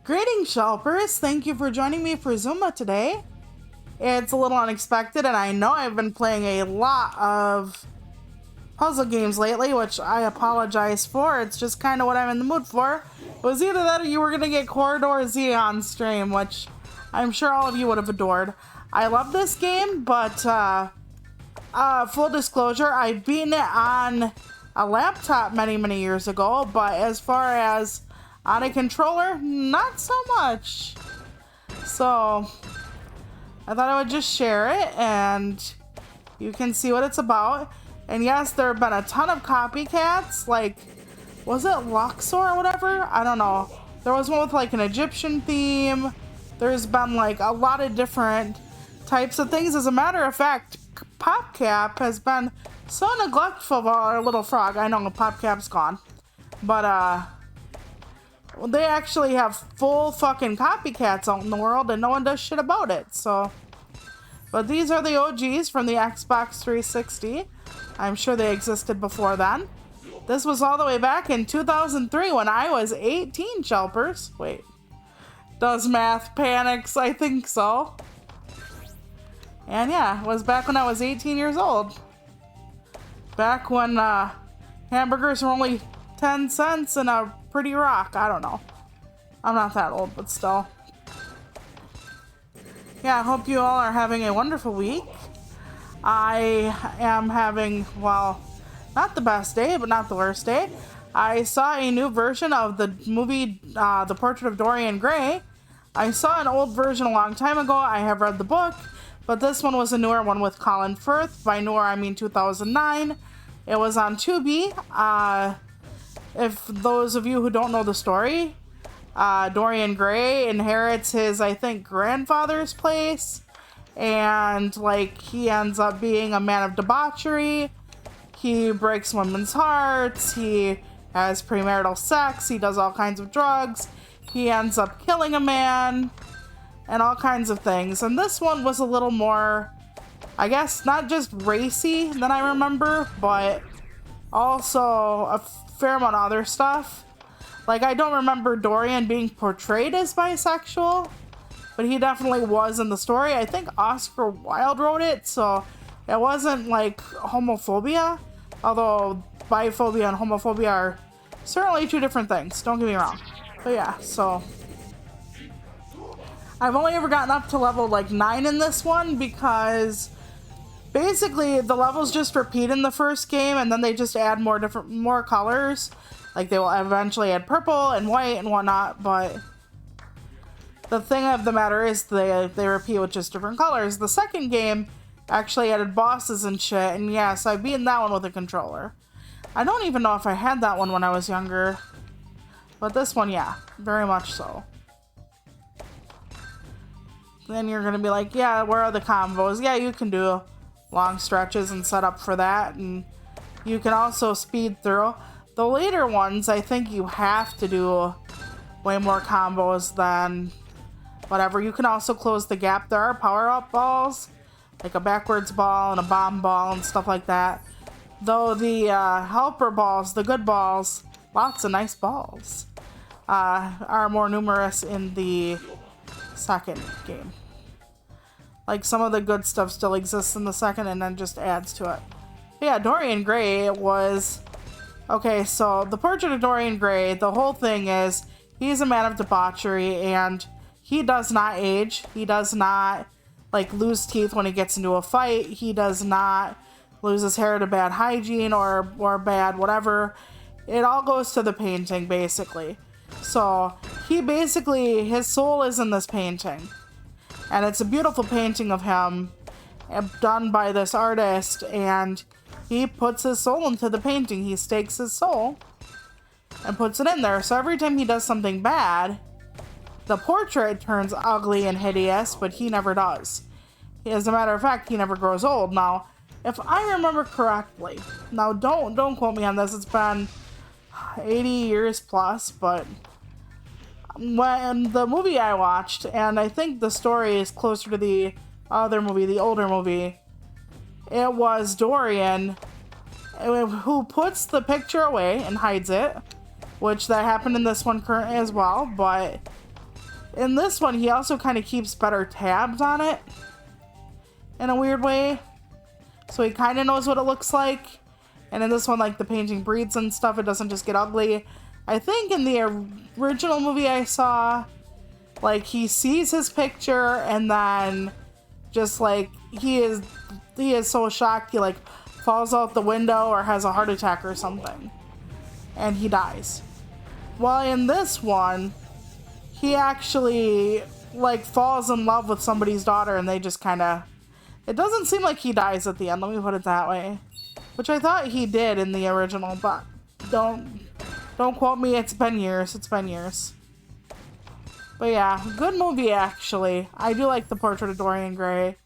Greetings, Shelpers. Thank you for joining me for Zuma today. It's a little unexpected, and I know I've been playing a lot of puzzle games lately, which I apologize for. It's just kind of what I'm in the mood for. It was either that or you were going to get Corridor Z on stream, which I'm sure all of you would have adored. I love this game, but full disclosure, I've beaten it on a laptop many years ago, but as far as on a controller, not so much. So I thought I would just share it and you can see what it's about. And yes, there have been a ton of copycats, like, was it Luxor or whatever? I don't know. There was one with like an Egyptian theme. There's been like a lot of different types of things. As a matter of fact, PopCap has been so neglectful of our little frog. I know PopCap's gone, but they actually have full fucking copycats out in the world and no one does shit about it. So, but these are the OGs from the Xbox 360. I'm sure they existed before then. This was all the way back in 2003 when I was 18, Shelpers. Wait, does math panics? I think so. And yeah, it was back when I was 18 years old. Back when hamburgers were only 10 cents and a pretty rock. I don't know. I'm not that old, but still. Yeah, I hope you all are having a wonderful week. I am having, well, not the best day, but not the worst day. I saw a new version of the movie, The Portrait of Dorian Gray. I saw an old version a long time ago. I have read the book, but this one was a newer one with Colin Firth. By newer, I mean 2009. It was on Tubi. If those of you who don't know the story, Dorian Gray inherits his, I think, grandfather's place, and like he ends up being a man of debauchery. He breaks women's hearts. He has premarital sex. He does all kinds of drugs. He ends up killing a man and all kinds of things. And this one was a little more, I guess, not just racy than I remember, but also a fair amount of other stuff. Like, I don't remember Dorian being portrayed as bisexual, but he definitely was in the story. I think Oscar Wilde wrote it, so it wasn't like homophobia, although biphobia and homophobia are certainly two different things, don't get me wrong. But yeah, so I've only ever gotten up to level like 9 in this one because basically the levels just repeat in the first game and then they just add more colors. Like they will eventually add purple and white and whatnot, but the thing of the matter is they repeat with just different colors. The second game actually added bosses and shit, and yes, I've beaten that one with a controller. I don't even know if I had that one when I was younger, but this one, yeah, very much so. Then you're gonna be like, yeah, where are the combos? Yeah, you can do long stretches and set up for that, and you can also speed through. The later ones, I think you have to do way more combos than whatever. You can also close the gap. There are power-up balls, like a backwards ball and a bomb ball and stuff like that. Though the helper balls, the good balls, lots of nice balls, are more numerous in the second game. Like, some of the good stuff still exists in the second and then just adds to it. But yeah, Dorian Gray was... Okay, so The Portrait of Dorian Gray, the whole thing is he's a man of debauchery and he does not age. He does not, like, lose teeth when he gets into a fight. He does not lose his hair to bad hygiene or bad whatever. It all goes to the painting, basically. So he basically, his soul is in this painting. And it's a beautiful painting of him done by this artist, and he puts his soul into the painting. He stakes his soul and puts it in there. So every time he does something bad, the portrait turns ugly and hideous, but he never does. As a matter of fact, he never grows old. Now, if I remember correctly, now don't quote me on this, it's been 80 years plus, but when the movie I watched, and I think the story is closer to the other movie, the older movie, it was Dorian who puts the picture away and hides it, which that happened in this one currently as well, but in this one, he also kind of keeps better tabs on it in a weird way. So he kind of knows what it looks like. And in this one, like the painting breathes and stuff, it doesn't just get ugly. I think in the original movie I saw, like he sees his picture and then just like he is so shocked he like falls out the window or has a heart attack or something. And he dies. Well, in this one, he actually like falls in love with somebody's daughter and they just kind of, it doesn't seem like he dies at the end, let me put it that way. Which I thought he did in the original, but don't quote me, it's been years. But yeah, good movie actually. I do like The Portrait of Dorian Gray.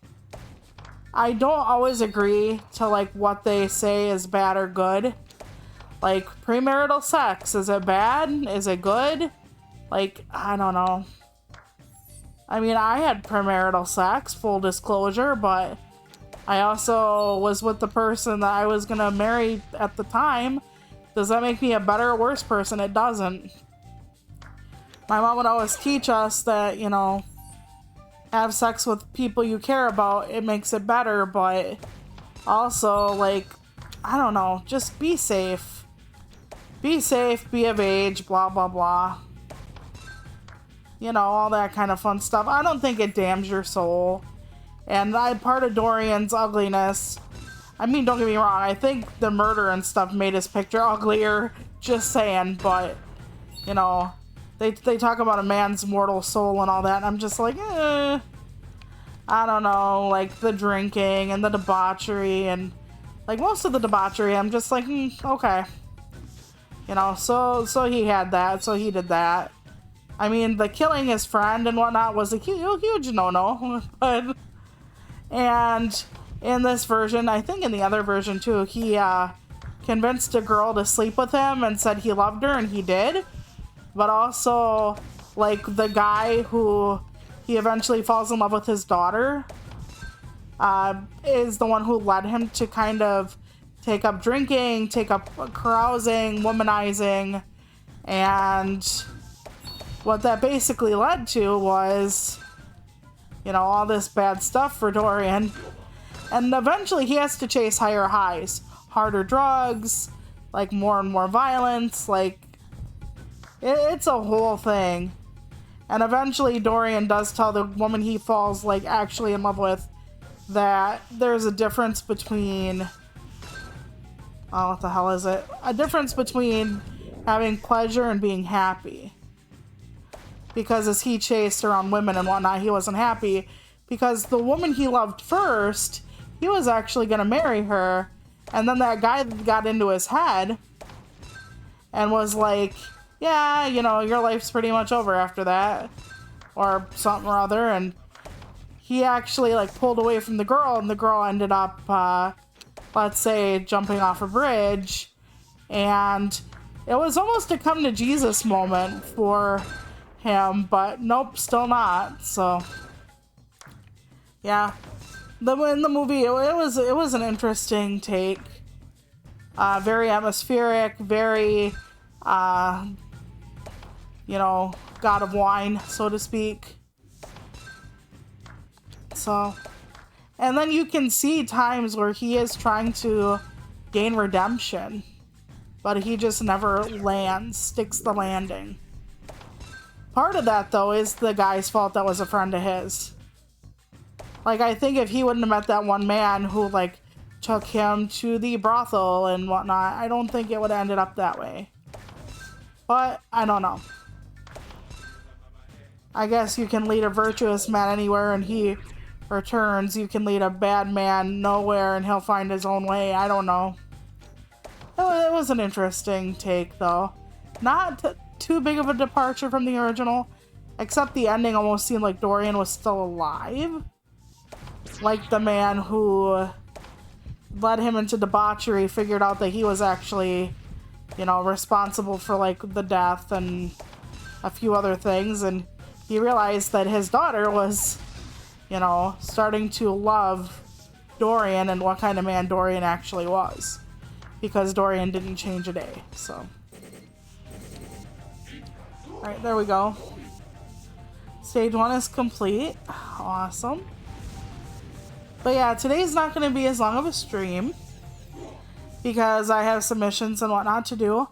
I don't always agree to like what they say is bad or good. Like premarital sex, is it bad? Is it good? Like, I don't know. I mean, I had premarital sex, full disclosure, but I also was with the person that I was gonna marry at the time. Does that make me a better or worse person? It doesn't. My mom would always teach us that, you know, have sex with people you care about, it makes it better, but also, like, I don't know, just be safe. Be safe, be of age, blah, blah, blah. You know, all that kind of fun stuff. I don't think it damns your soul. And part of Dorian's ugliness, I mean, don't get me wrong, I think the murder and stuff made his picture uglier, just saying, but, you know, they talk about a man's mortal soul and all that, and I'm just like, I don't know, like, the drinking and the debauchery, and, like, most of the debauchery, I'm just like, okay. You know, so he had that, so he did that. I mean, the killing his friend and whatnot was a huge no-no, but... And in this version, I think in the other version too, he convinced a girl to sleep with him and said he loved her, and he did. But also, like, the guy who he eventually falls in love with his daughter is the one who led him to kind of take up drinking, take up carousing, womanizing, and what that basically led to was, you know, all this bad stuff for Dorian. And eventually he has to chase higher highs. Harder drugs, like more and more violence, like it's a whole thing. And eventually Dorian does tell the woman he falls like actually in love with that there's a difference between, oh, what the hell is it? A difference between having pleasure and being happy. Because as he chased around women and whatnot, he wasn't happy. Because the woman he loved first, he was actually going to marry her. And then that guy got into his head and was like, yeah, you know, your life's pretty much over after that. Or something or other. And he actually, like, pulled away from the girl. And the girl ended up, let's say, jumping off a bridge. And it was almost a come to Jesus moment for him, but nope, still not. So yeah, in the movie it was an interesting take, very atmospheric, very you know, God of Wine, so to speak. So, and then you can see times where he is trying to gain redemption, but he just never sticks the landing. Part of that, though, is the guy's fault that was a friend of his. Like, I think if he wouldn't have met that one man who, like, took him to the brothel and whatnot, I don't think it would have ended up that way. But, I don't know. I guess you can lead a virtuous man anywhere and he returns. You can lead a bad man nowhere and he'll find his own way. I don't know. It was an interesting take, though. Not too big of a departure from the original, except the ending almost seemed like Dorian was still alive. Like the man who led him into debauchery figured out that he was actually, you know, responsible for like the death and a few other things, and he realized that his daughter was, you know, starting to love Dorian and what kind of man Dorian actually was, because Dorian didn't change a day. So alright, there we go. Stage 1 is complete. Awesome. But yeah, today's not going to be as long of a stream because I have some missions and whatnot to do.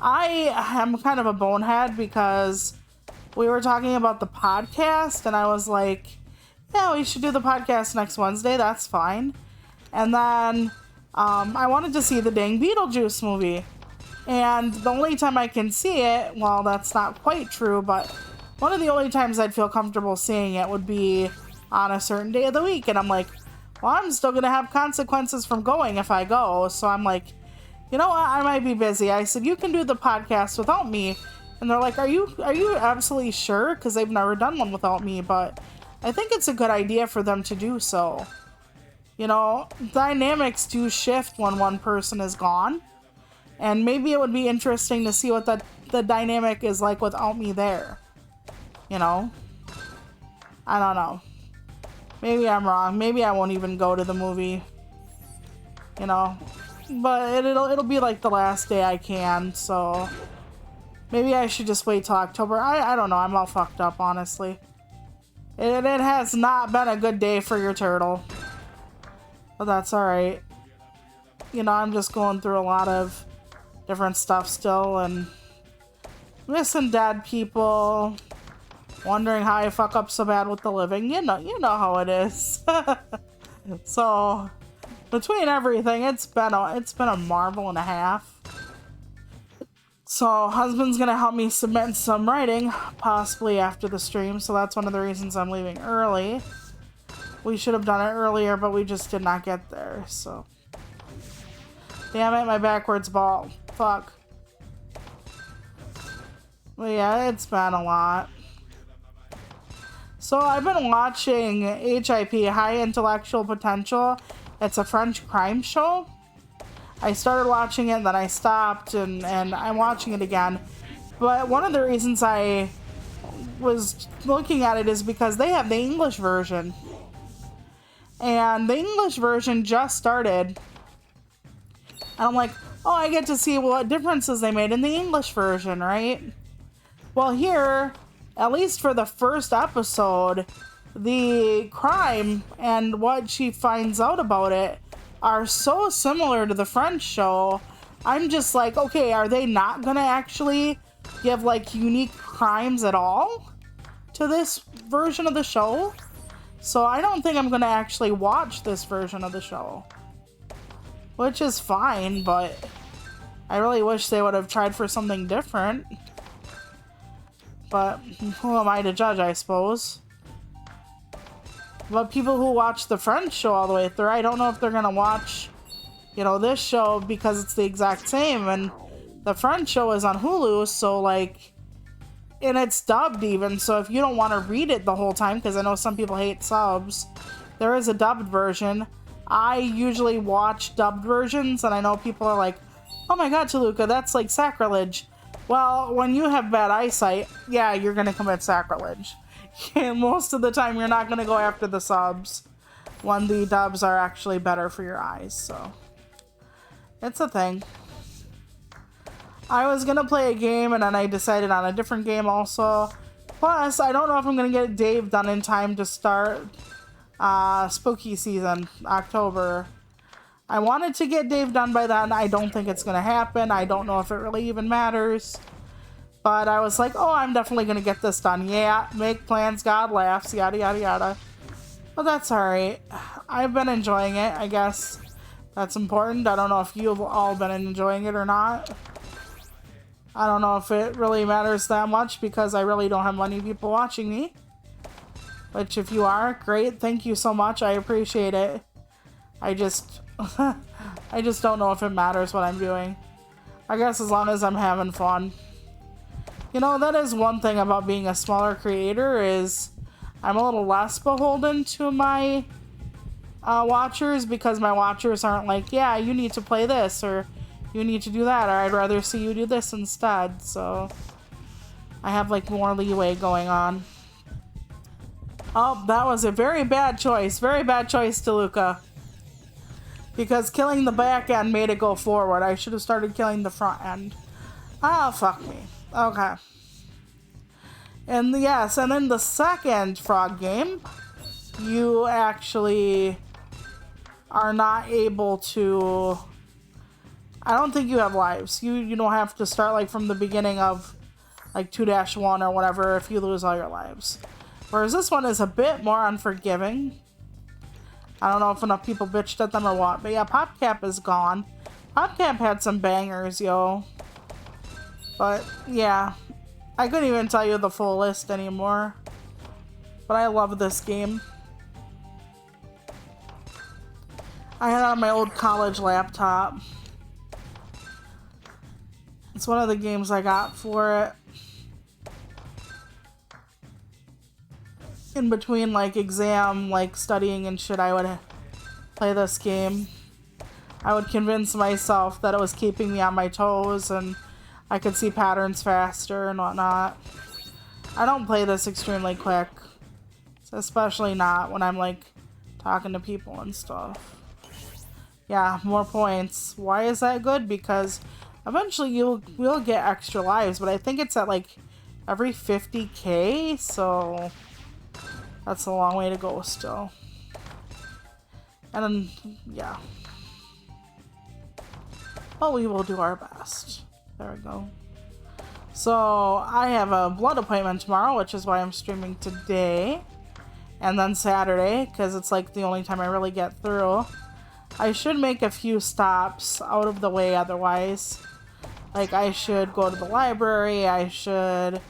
I am kind of a bonehead because we were talking about the podcast and I was like, yeah, we should do the podcast next Wednesday. That's fine. And then I wanted to see the dang Beetlejuice movie. And the only time I can see it, well, that's not quite true, but one of the only times I'd feel comfortable seeing it would be on a certain day of the week. And I'm like, well, I'm still going to have consequences from going if I go. So I'm like, you know what? I might be busy. I said, you can do the podcast without me. And they're like, are you absolutely sure? Because they've never done one without me. But I think it's a good idea for them to do so. You know, dynamics do shift when one person is gone. And maybe it would be interesting to see what the dynamic is like without me there. You know? I don't know. Maybe I'm wrong. Maybe I won't even go to the movie. You know? But it'll be like the last day I can, so... Maybe I should just wait till October. I don't know. I'm all fucked up, honestly. It has not been a good day for your turtle. But that's alright. You know, I'm just going through a lot of different stuff still, and missing dead people, wondering how I fuck up so bad with the living. You know how it is. So between everything, it's been a marvel and a half. So husband's gonna help me submit some writing, possibly after the stream. So that's one of the reasons I'm leaving early. We should have done it earlier, but we just did not get there. So damn it, my backwards ball. Fuck. But yeah, it's been a lot. So I've been watching HIP, High Intellectual Potential. It's a French crime show. I started watching it, then I stopped, and I'm watching it again. But one of the reasons I was looking at it is because they have the English version. And the English version just started. And I'm like, oh, I get to see what differences they made in the English version, right? Well, here, at least for the first episode, the crime and what she finds out about it are so similar to the French show. I'm just like, okay, are they not gonna actually give like unique crimes at all to this version of the show? So I don't think I'm gonna actually watch this version of the show. Which is fine, but I really wish they would have tried for something different. But who am I to judge, I suppose? But people who watch the French show all the way through, I don't know if they're gonna watch, you know, this show because it's the exact same. And the French show is on Hulu, so like, and it's dubbed even. So if you don't want to read it the whole time, because I know some people hate subs, there is a dubbed version. I usually watch dubbed versions, and I know people are like, oh my god, Toluca, that's like sacrilege. Well, when you have bad eyesight, yeah, you're gonna commit sacrilege. Most of the time, you're not gonna go after the subs when the dubs are actually better for your eyes, so it's a thing. I was gonna play a game, and then I decided on a different game also. Plus, I don't know if I'm gonna get Dave done in time to start spooky season, October. I wanted to get Dave done by then. I don't think it's gonna happen. I don't know if it really even matters. But I was like, oh, I'm definitely gonna get this done. Yeah, make plans, God laughs, yada yada yada. But that's alright. I've been enjoying it, I guess. That's important. I don't know if you've all been enjoying it or not. I don't know if it really matters that much because I really don't have many people watching me. Which, if you are, great. Thank you so much. I appreciate it. I just don't know if it matters what I'm doing. I guess as long as I'm having fun. You know, that is one thing about being a smaller creator is I'm a little less beholden to my watchers because my watchers aren't like, yeah, you need to play this or you need to do that, or I'd rather see you do this instead. So I have like more leeway going on. Oh, that was a very bad choice. Very bad choice, Toluca. Because killing the back end made it go forward. I should have started killing the front end. Oh, fuck me. Okay. And yes, and then the second frog game, you actually are not able to... I don't think you have lives. You don't have to start like from the beginning of like 2-1 or whatever if you lose all your lives. Whereas this one is a bit more unforgiving. I don't know if enough people bitched at them or what, but yeah, PopCap is gone. PopCap had some bangers, yo. But yeah, I couldn't even tell you the full list anymore. But I love this game. I had it on my old college laptop. It's one of the games I got for it. In between like exam, like studying and shit, I would play this game. I would convince myself that it was keeping me on my toes and I could see patterns faster and whatnot. I don't play this extremely quick, especially not when I'm like talking to people and stuff. Yeah, more points. Why is that good? Because eventually you will get extra lives, but I think it's at like every 50k, so that's a long way to go still. And then, yeah. But we will do our best. There we go. So, I have a blood appointment tomorrow, which is why I'm streaming today. And then Saturday, because it's like the only time I really get through. I should make a few stops out of the way otherwise. Like, I should go to the library, I should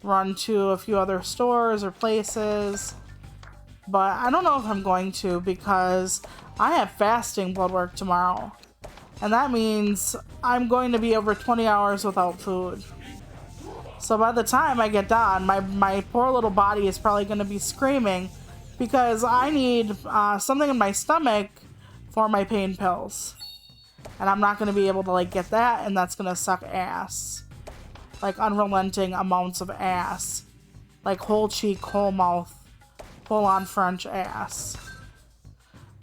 run to a few other stores or places. But I don't know if I'm going to because I have fasting blood work tomorrow. And that means I'm going to be over 20 hours without food. So by the time I get done, my poor little body is probably going to be screaming because I need something in my stomach for my pain pills. And I'm not going to be able to like get that, and that's going to suck ass. Like unrelenting amounts of ass. Like whole cheek, whole mouth, full on French ass.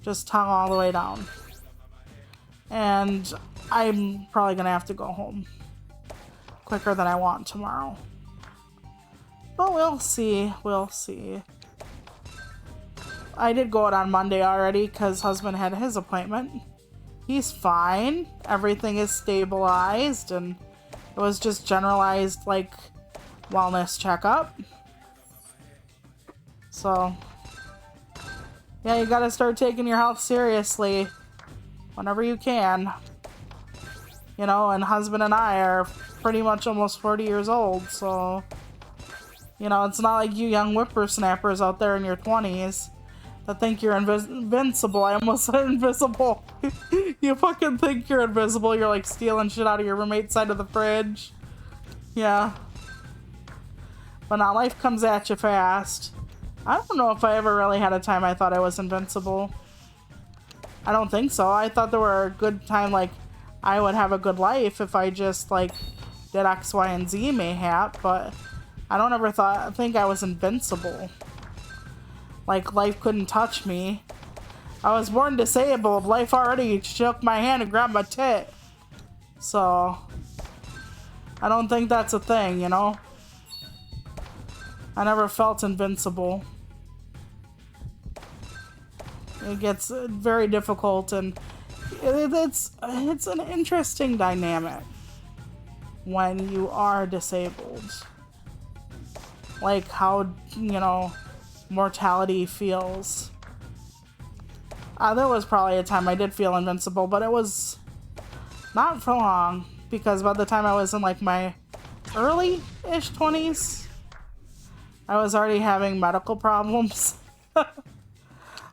Just tongue all the way down. And I'm probably going to have to go home quicker than I want tomorrow. But we'll see. We'll see. I did go out on Monday already because husband had his appointment. He's fine. Everything is stabilized and it was just generalized like wellness checkup. So yeah, you gotta start taking your health seriously whenever you can. You know, and husband and I are pretty much almost 40 years old, so you know, it's not like you young whippersnappers out there in your 20s that think you're invincible. I almost said invisible. You fucking think you're invisible. You're like stealing shit out of your roommate's side of the fridge. Yeah. But now life comes at you fast. I don't know if I ever really had a time I thought I was invincible. I don't think so. I thought there were a good time, like, I would have a good life if I just, like, did X, Y, and Z mayhap, but I don't ever think I was invincible. Like, life couldn't touch me. I was born disabled. Life already shook my hand and grabbed my tit. So, I don't think that's a thing, you know? I never felt invincible. It gets very difficult, and it's an interesting dynamic when you are disabled. Like how, you know, mortality feels. There was probably a time I did feel invincible, but it was not for long, because by the time I was in like my early-ish 20s, I was already having medical problems.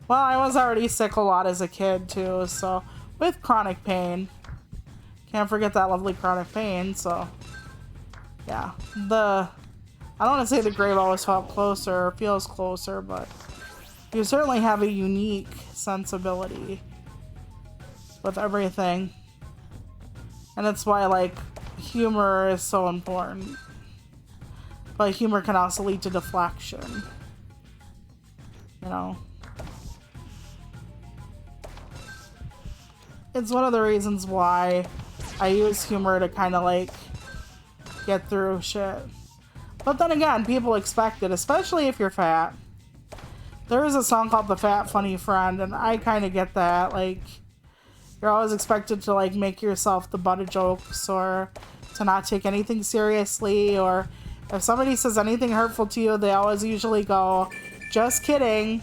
Well, I was already sick a lot as a kid too, so with chronic pain. Can't forget that lovely chronic pain, so yeah. I don't want to say the grave always felt closer or feels closer, but you certainly have a unique sensibility with everything. And that's why, like, humor is so important. But humor can also lead to deflection. You know? It's one of the reasons why I use humor to kind of, like, get through shit. But then again, people expect it, especially if you're fat. There is a song called The Fat Funny Friend, and I kind of get that. Like, you're always expected to, like, make yourself the butt of jokes or to not take anything seriously. Or if somebody says anything hurtful to you, they always usually go, just kidding.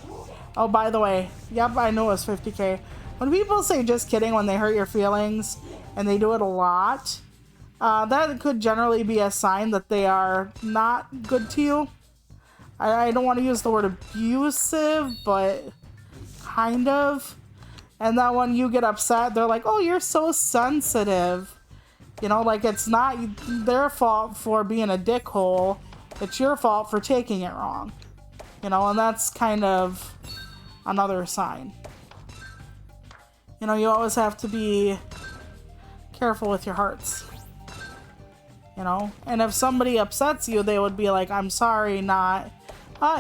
Oh, by the way, yep, I knew it was 50K. When people say just kidding when they hurt your feelings, and they do it a lot, that could generally be a sign that they are not good to you. I don't want to use the word abusive, but kind of. And then when you get upset, they're like, oh, you're so sensitive. You know, like, it's not their fault for being a dickhole. It's your fault for taking it wrong. You know, and that's kind of another sign. You know, you always have to be careful with your hearts. You know, and if somebody upsets you, they would be like, I'm sorry, not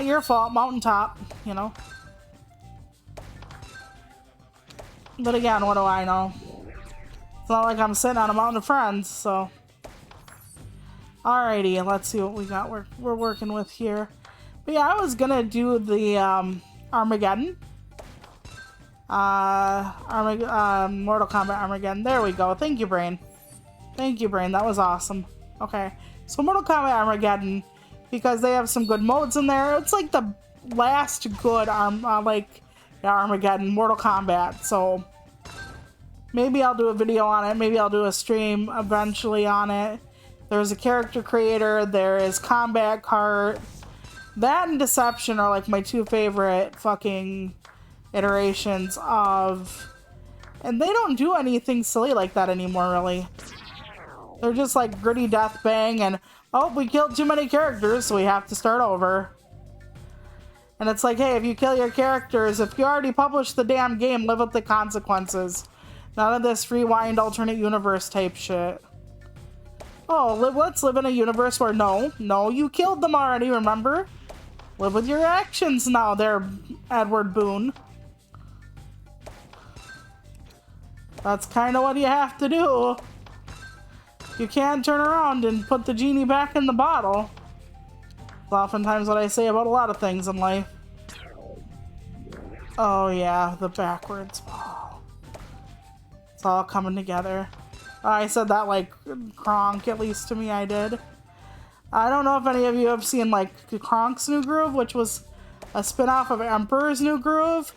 your fault, mountaintop, you know. But again, what do I know? It's not like I'm sitting on a mountain of friends, so. Alrighty, let's see what we got we're working with here. But yeah, I was gonna do the Armageddon. Mortal Kombat Armageddon. There we go. Thank you, Brain. Thank you, Brain. That was awesome. Okay, so Mortal Kombat Armageddon, because they have some good modes in there. It's like the last good Armageddon Mortal Kombat. So maybe I'll do a video on it. Maybe I'll do a stream eventually on it. There's a character creator. There is Combat Cart. That and Deception are like my two favorite fucking iterations of, and they don't do anything silly like that anymore, really. They're just like gritty death bang and, oh, we killed too many characters, so we have to start over. And it's like, hey, if you kill your characters, if you already published the damn game, live with the consequences. None of this rewind alternate universe type shit. Oh, let's live in a universe where no, you killed them already, remember? Live with your actions now there, Edward Boone. That's kind of what you have to do. You can't turn around and put the genie back in the bottle. It's oftentimes what I say about a lot of things in life. Oh yeah, the backwards. Oh. It's all coming together. I said that like Kronk, at least to me I did. I don't know if any of you have seen like Kronk's New Groove, which was a spin-off of Emperor's New Groove.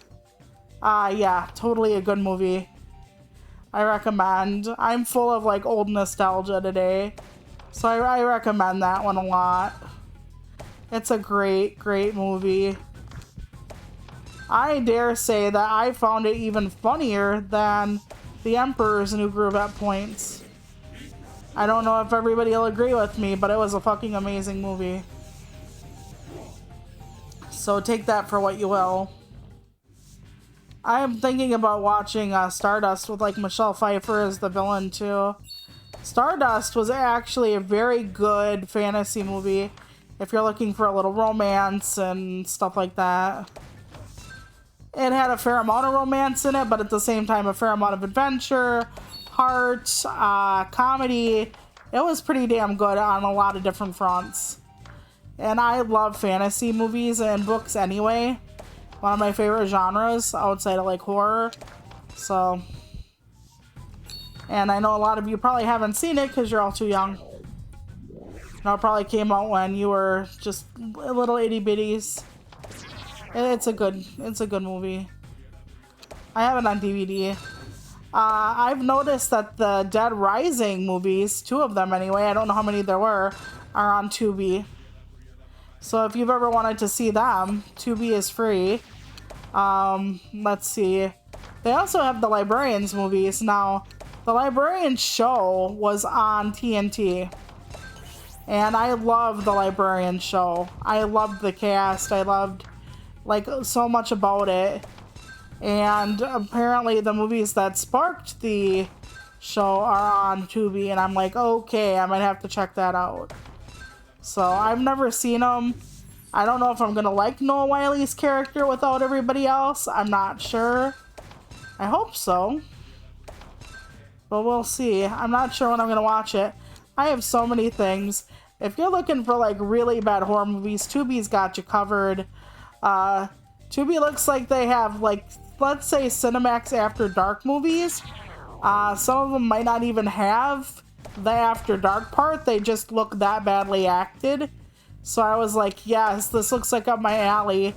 Yeah, totally a good movie. I recommend. I'm full of like old nostalgia today, so I recommend that one a lot. It's a great, great movie. I dare say that I found it even funnier than The Emperor's New Groove at points. I don't know if everybody will agree with me, but it was a fucking amazing movie. So take that for what you will. I'm thinking about watching Stardust with like Michelle Pfeiffer as the villain too. Stardust was actually a very good fantasy movie if you're looking for a little romance and stuff like that. It had a fair amount of romance in it, but at the same time a fair amount of adventure, heart, comedy. It was pretty damn good on a lot of different fronts. And I love fantasy movies and books anyway. One of my favorite genres outside of like horror. So, and I know a lot of you probably haven't seen it because you're all too young. You know, it probably came out when you were just little itty bitties. It's a good movie. I have it on DVD. I've noticed that the Dead Rising movies, 2 of them anyway, I don't know how many there were, are on Tubi. So if you've ever wanted to see them, Tubi is free. Let's see. They also have the Librarians movies. Now, the Librarians show was on TNT. And I loved the Librarians show. I loved the cast. I loved, like, so much about it. And apparently the movies that sparked the show are on Tubi. And I'm like, okay, I might have to check that out. So I've never seen them. I don't know if I'm going to like Noah Wiley's character without everybody else. I'm not sure. I hope so. But we'll see. I'm not sure when I'm going to watch it. I have so many things. if you're looking for like really bad horror movies, Tubi's got you covered. Tubi looks like they have like, let's say, Cinemax After Dark movies. Some of them might not even have the After Dark part. They just look that badly acted. So I was like, yes, this looks like up my alley.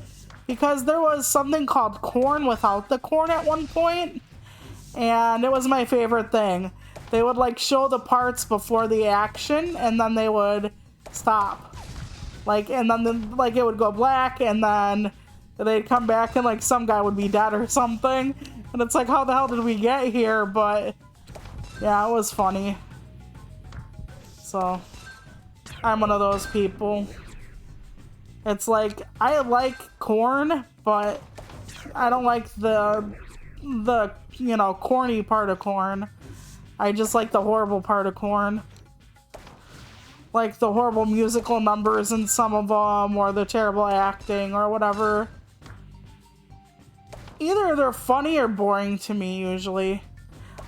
Because there was something called Corn without the corn at one point. And it was my favorite thing. They would like show the parts before the action and then they would stop. Like, and then like it would go black and then they'd come back and like some guy would be dead or something. And it's like, how the hell did we get here? But yeah, it was funny. So I'm one of those people. It's like, I like corn, but I don't like the you know, corny part of corn. I just like the horrible part of corn. Like the horrible musical numbers in some of them, or the terrible acting, or whatever. Either they're funny or boring to me, usually.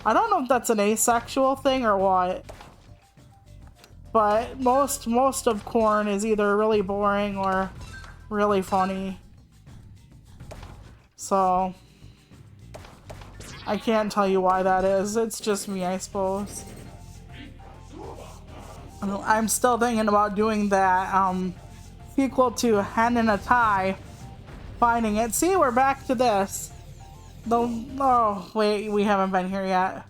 I don't know if that's an asexual thing or what. But most of corn is either really boring or really funny. So I can't tell you why that is. It's just me, I suppose. I'm still thinking about doing that sequel to Hen in a Tie. Finding it. See, we're back to this. Oh, wait, we haven't been here yet.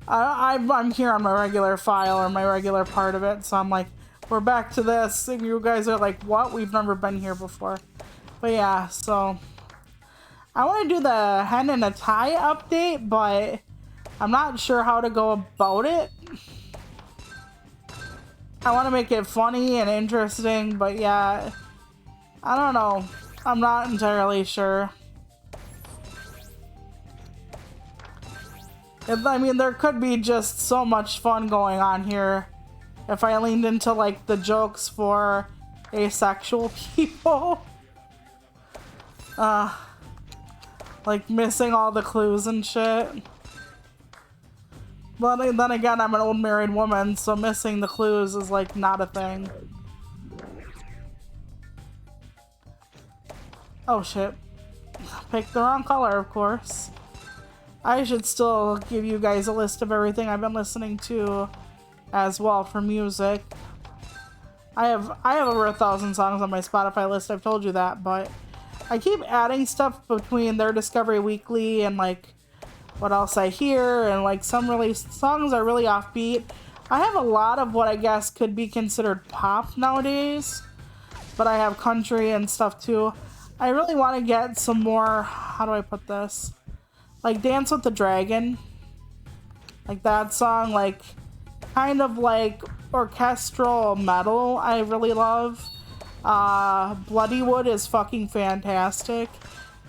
I'm here on my regular file, or my regular part of it, so I'm like, we're back to this. And you guys are like, what? We've never been here before. But yeah, so I want to do the Hen in a Tie update, but I'm not sure how to go about it. I want to make it funny and interesting, but yeah, I don't know. I'm not entirely sure. I mean, there could be just so much fun going on here if I leaned into, like, the jokes for asexual people. Like, missing all the clues and shit. But then again, I'm an old married woman, so missing the clues is, like, not a thing. Oh, shit. Picked the wrong color, of course. I should still give you guys a list of everything I've been listening to as well for music. I have over 1,000 songs on my Spotify list, I've told you that, but I keep adding stuff between their Discovery Weekly and like what else I hear, and like some songs are really offbeat. I have a lot of what I guess could be considered pop nowadays, but I have country and stuff too. I really want to get some more, how do I put this? Like Dance with the Dragon. Like that song, like kind of like orchestral metal I really love. Bloodywood is fucking fantastic.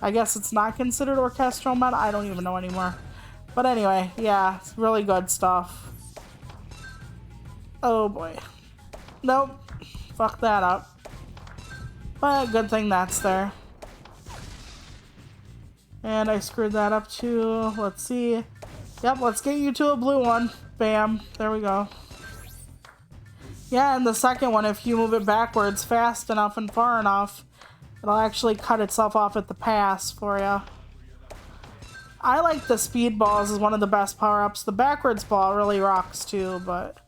I guess it's not considered orchestral metal. I don't even know anymore. But anyway, yeah, it's really good stuff. Oh boy. Nope. Fuck that up. But good thing that's there. And I screwed that up too. Let's see. Yep, let's get you to a blue one. Bam. There we go. Yeah, and the second one, if you move it backwards fast enough and far enough, it'll actually cut itself off at the pass for you. I like the speed balls as one of the best power-ups. The backwards ball really rocks too, but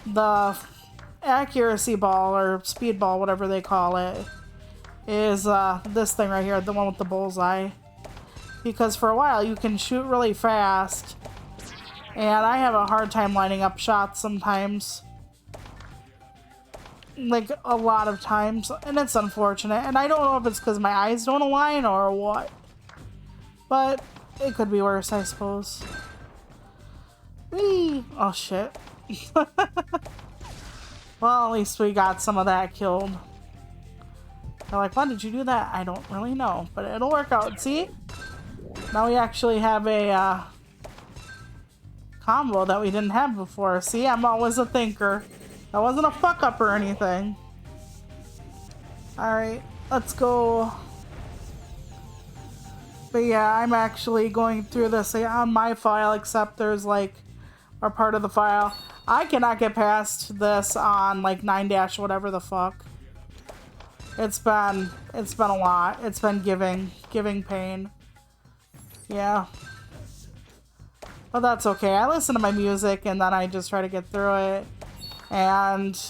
the accuracy ball, or speed ball, whatever they call it, is this thing right here, the one with the bullseye. Because for a while you can shoot really fast, and I have a hard time lining up shots sometimes. Like, a lot of times, and it's unfortunate. And I don't know if it's because my eyes don't align or what. But it could be worse, I suppose. Whee! Oh, shit. Well, at least we got some of that killed. They're like, why did you do that? I don't really know, but it'll work out. See? Now we actually have a combo that we didn't have before. See, I'm always a thinker. That wasn't a fuck up or anything. Alright, let's go. But yeah, I'm actually going through this on my file, except there's like a part of the file. I cannot get past this on like 9 dash whatever the fuck. It's been a lot. It's been giving pain. Yeah. But that's okay. I listen to my music and then I just try to get through it. And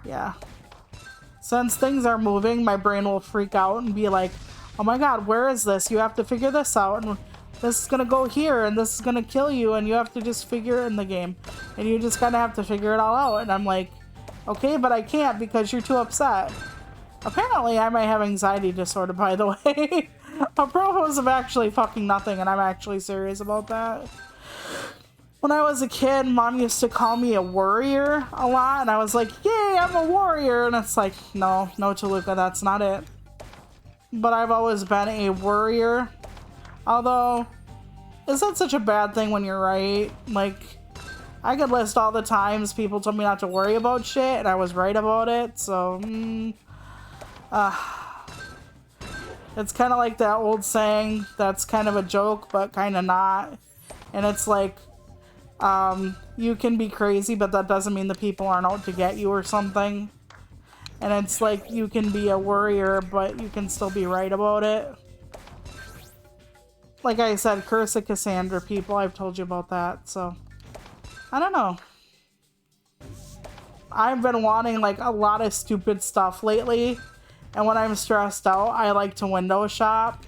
yeah. Since things are moving, my brain will freak out and be like, oh my god, where is this? You have to figure this out, and this is gonna go here, and this is gonna kill you, and you have to just figure it in the game. And you just kind of have to figure it all out. And I'm like, okay, but I can't because you're too upset. Apparently, I might have anxiety disorder, by the way. Apropos of actually fucking nothing, and I'm actually serious about that. When I was a kid, Mom used to call me a worrier a lot, and I was like, yay, I'm a warrior. And it's like, no, Toluca, that's not it. But I've always been a worrier. Although, is that such a bad thing when you're right? Like, I could list all the times people told me not to worry about shit, and I was right about it, so, it's kind of like that old saying that's kind of a joke, but kind of not. And it's like, you can be crazy, but that doesn't mean the people aren't out to get you or something. And it's like, you can be a worrier, but you can still be right about it. Like I said, Curse of Cassandra people, I've told you about that, so. I don't know. I've been wanting, like, a lot of stupid stuff lately. And when I'm stressed out, I like to window shop.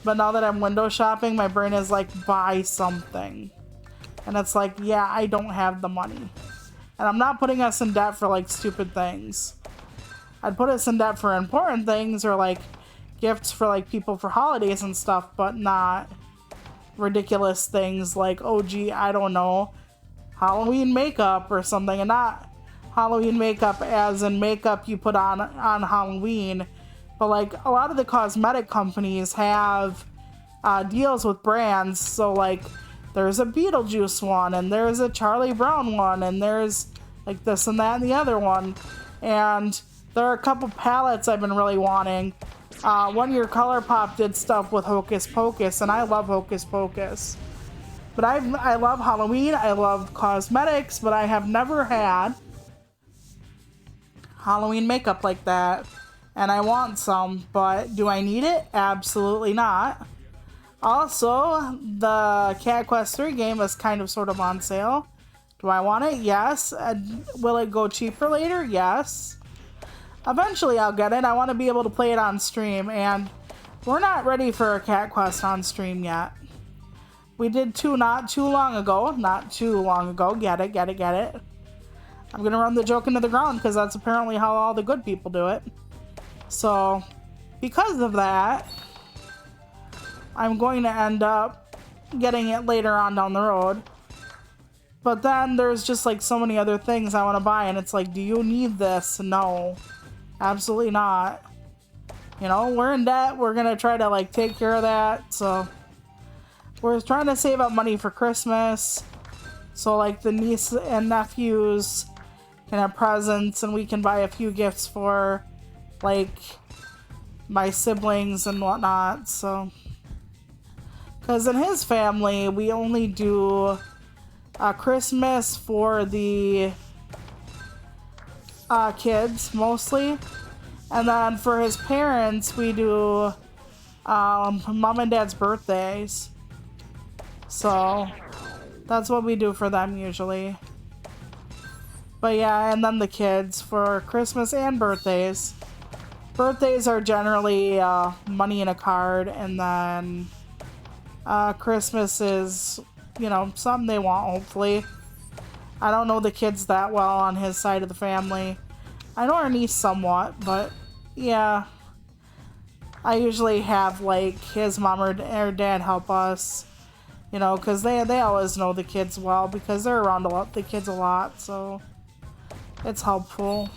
But now that I'm window shopping, my brain is like, buy something. And it's like, yeah, I don't have the money. And I'm not putting us in debt for, like, stupid things. I'd put us in debt for important things or, like, gifts for, like, people for holidays and stuff, but not ridiculous things like, oh, gee, I don't know, Halloween makeup or something. And not Halloween makeup as in makeup you put on Halloween. But, like, a lot of the cosmetic companies have deals with brands. So, like, there's a Beetlejuice one, and there's a Charlie Brown one, and there's, like, this and that and the other one. And there are a couple palettes I've been really wanting. One Year ColourPop did stuff with Hocus Pocus, and I love Hocus Pocus. But I love Halloween, I love cosmetics, but I have never had Halloween makeup like that. And I want some, but do I need it? Absolutely not. Also, the Cat Quest 3 game is kind of sort of on sale. Do I want it? Yes. Will it go cheaper later? Yes. Eventually I'll get it. I want to be able to play it on stream, and we're not ready for a Cat Quest on stream yet. We did 2 not too long ago. Get it. I'm gonna run the joke into the ground because that's apparently how all the good people do it. So, because of that, I'm going to end up getting it later on down the road. But then there's just like so many other things I want to buy, and it's like, do you need this? No. Absolutely not. You know, we're in debt. We're gonna try to like take care of that. So we're trying to save up money for Christmas. So like the niece and nephews can have presents, and we can buy a few gifts for like my siblings and whatnot. So, because in his family, we only do Christmas for the kids mostly, and then for his parents we do mom and dad's birthdays. So that's what we do for them usually. But yeah, and then the kids for Christmas and birthdays. Birthdays are generally money in a card, and then Christmas is, you know, something they want, hopefully. I don't know the kids that well on his side of the family. I know our niece somewhat, but yeah. I usually have, like, his mom or dad help us, you know, because they always know the kids well because they're around the kids a lot, so it's helpful.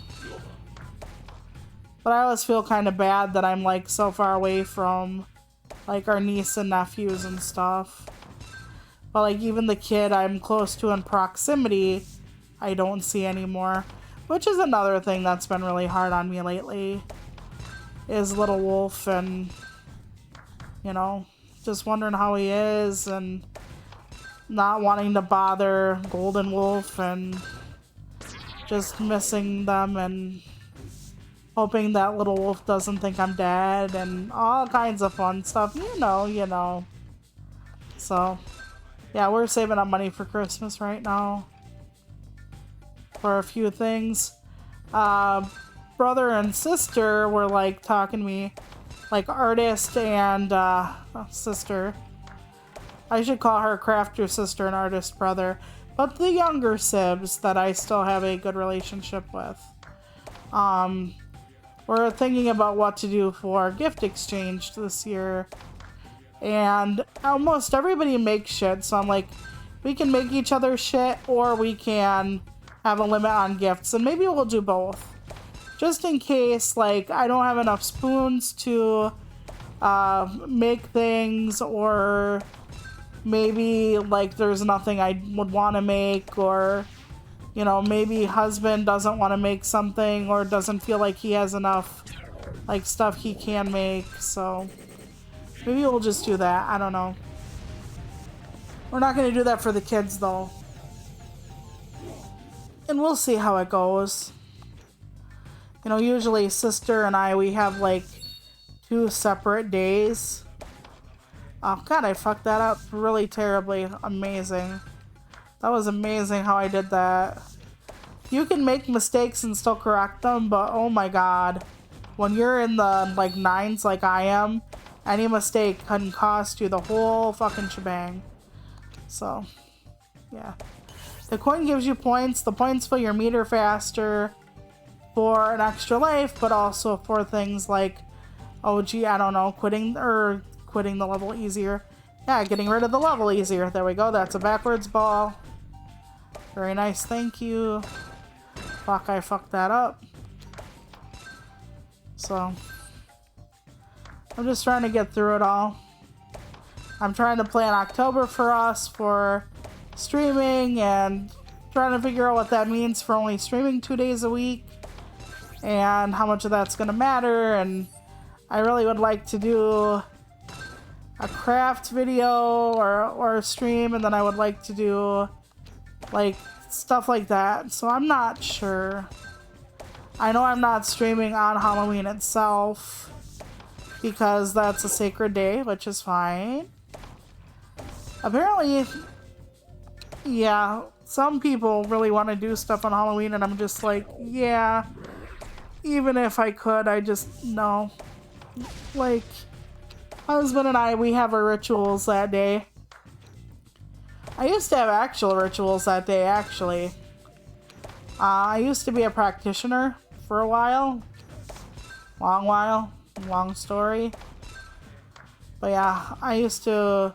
But I always feel kind of bad that I'm, like, so far away from, like, our niece and nephews and stuff. But, like, even the kid I'm close to in proximity, I don't see anymore. Which is another thing that's been really hard on me lately. Is Little Wolf, and, you know, just wondering how he is, and not wanting to bother Golden Wolf, and just missing them and hoping that little wolf doesn't think I'm dead and all kinds of fun stuff. You know. So, yeah, we're saving up money for Christmas right now for a few things. Brother and sister were like talking to me, like artist and sister. I should call her crafter sister and artist brother, but the younger sibs that I still have a good relationship with. We're thinking about what to do for gift exchange this year, and almost everybody makes shit, so I'm like, we can make each other shit, or we can have a limit on gifts, and maybe we'll do both. Just in case, like, I don't have enough spoons to make things, or maybe, like, there's nothing I would want to make, or, you know, maybe husband doesn't want to make something, or doesn't feel like he has enough, like, stuff he can make, so maybe we'll just do that. I don't know. We're not going to do that for the kids, though. And we'll see how it goes. You know, usually sister and I, we have like 2 separate days. Oh god, I fucked that up really terribly. Amazing. That was amazing how I did that. You can make mistakes and still correct them, but oh my god. When you're in the like 9s like I am, any mistake can cost you the whole fucking shebang. So, yeah. The coin gives you points. The points fill your meter faster for an extra life, but also for things like, oh gee, I don't know, quitting the level easier. Yeah, getting rid of the level easier. There we go. That's a backwards ball. Very nice. Thank you. Fuck, I fucked that up. So, I'm just trying to get through it all. I'm trying to plan October for us for streaming and trying to figure out what that means for only streaming 2 days a week and how much of that's going to matter. And I really would like to do a craft video or a stream, and then I would like to do like stuff like that. So I'm not sure. I know I'm not streaming on Halloween itself because that's a sacred day, which is fine. Apparently, yeah, some people really want to do stuff on Halloween, and I'm just like, yeah, even if I could, I just, no. Like, husband and I, we have our rituals that day. I used to have actual rituals that day, actually. I used to be a practitioner for a while. Long story. But yeah, I used to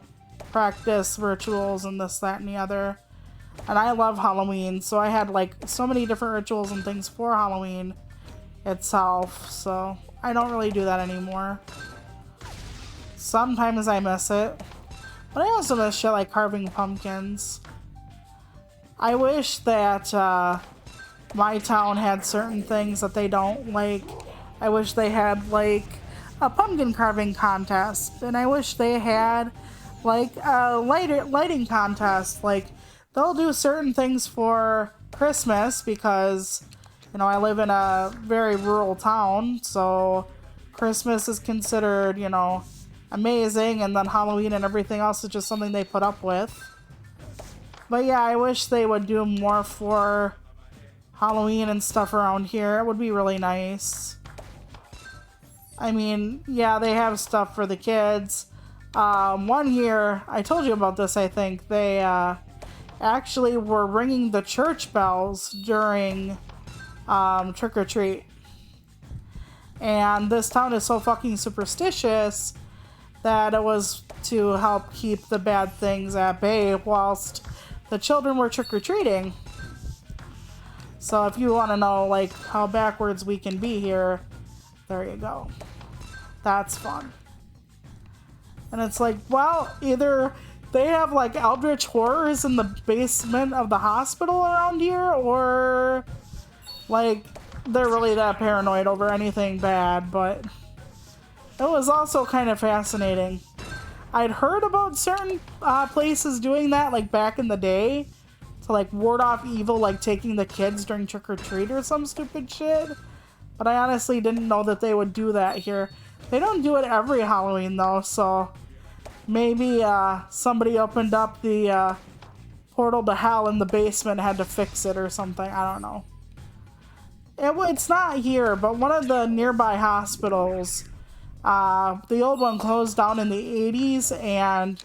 practice rituals and this, that, and the other. And I love Halloween, so I had like so many different rituals and things for Halloween itself, so I don't really do that anymore. Sometimes I miss it, but I also miss shit like carving pumpkins. I wish that my town had certain things that they don't, like, I wish they had like a pumpkin carving contest, and I wish they had like a lighting contest. Like, they'll do certain things for Christmas because, you know, I live in a very rural town, so Christmas is considered, you know, amazing, and then Halloween and everything else is just something they put up with. But yeah, I wish they would do more for Halloween and stuff around here. It would be really nice. I mean, yeah, they have stuff for the kids. One year, I told you about this, I think, they actually were ringing the church bells during trick-or-treat. And this town is so fucking superstitious that it was to help keep the bad things at bay whilst the children were trick-or-treating. So if you want to know, like, how backwards we can be here, there you go. That's fun. And it's like, well, either they have like eldritch horrors in the basement of the hospital around here, or like they're really that paranoid over anything bad. But it was also kind of fascinating. I'd heard about certain places doing that, like back in the day, to like ward off evil, like taking the kids during trick-or-treat or some stupid shit. But I honestly didn't know that they would do that here. They don't do it every Halloween though, so maybe somebody opened up the portal to hell in the basement and had to fix it or something. I don't know. It's not here, but one of the nearby hospitals, the old one closed down in the 80s, and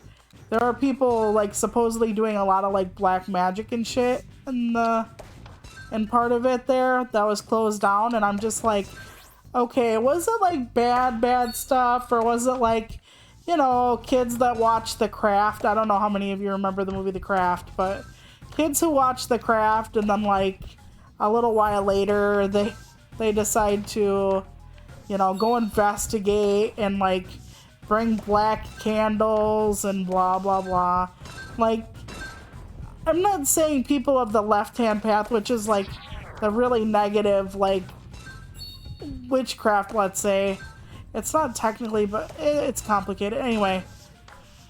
there are people like supposedly doing a lot of like black magic and shit in part of it there that was closed down. And I'm just like, okay, was it like bad stuff, or was it like, you know, kids that watch The Craft? I don't know how many of you remember the movie The Craft, but kids who watch The Craft and then like a little while later they decide to, you know, go investigate and like bring black candles and blah blah blah. Like, I'm not saying people of the left-hand path, which is like the really negative like witchcraft, let's say. It's not technically, but it's complicated. Anyway,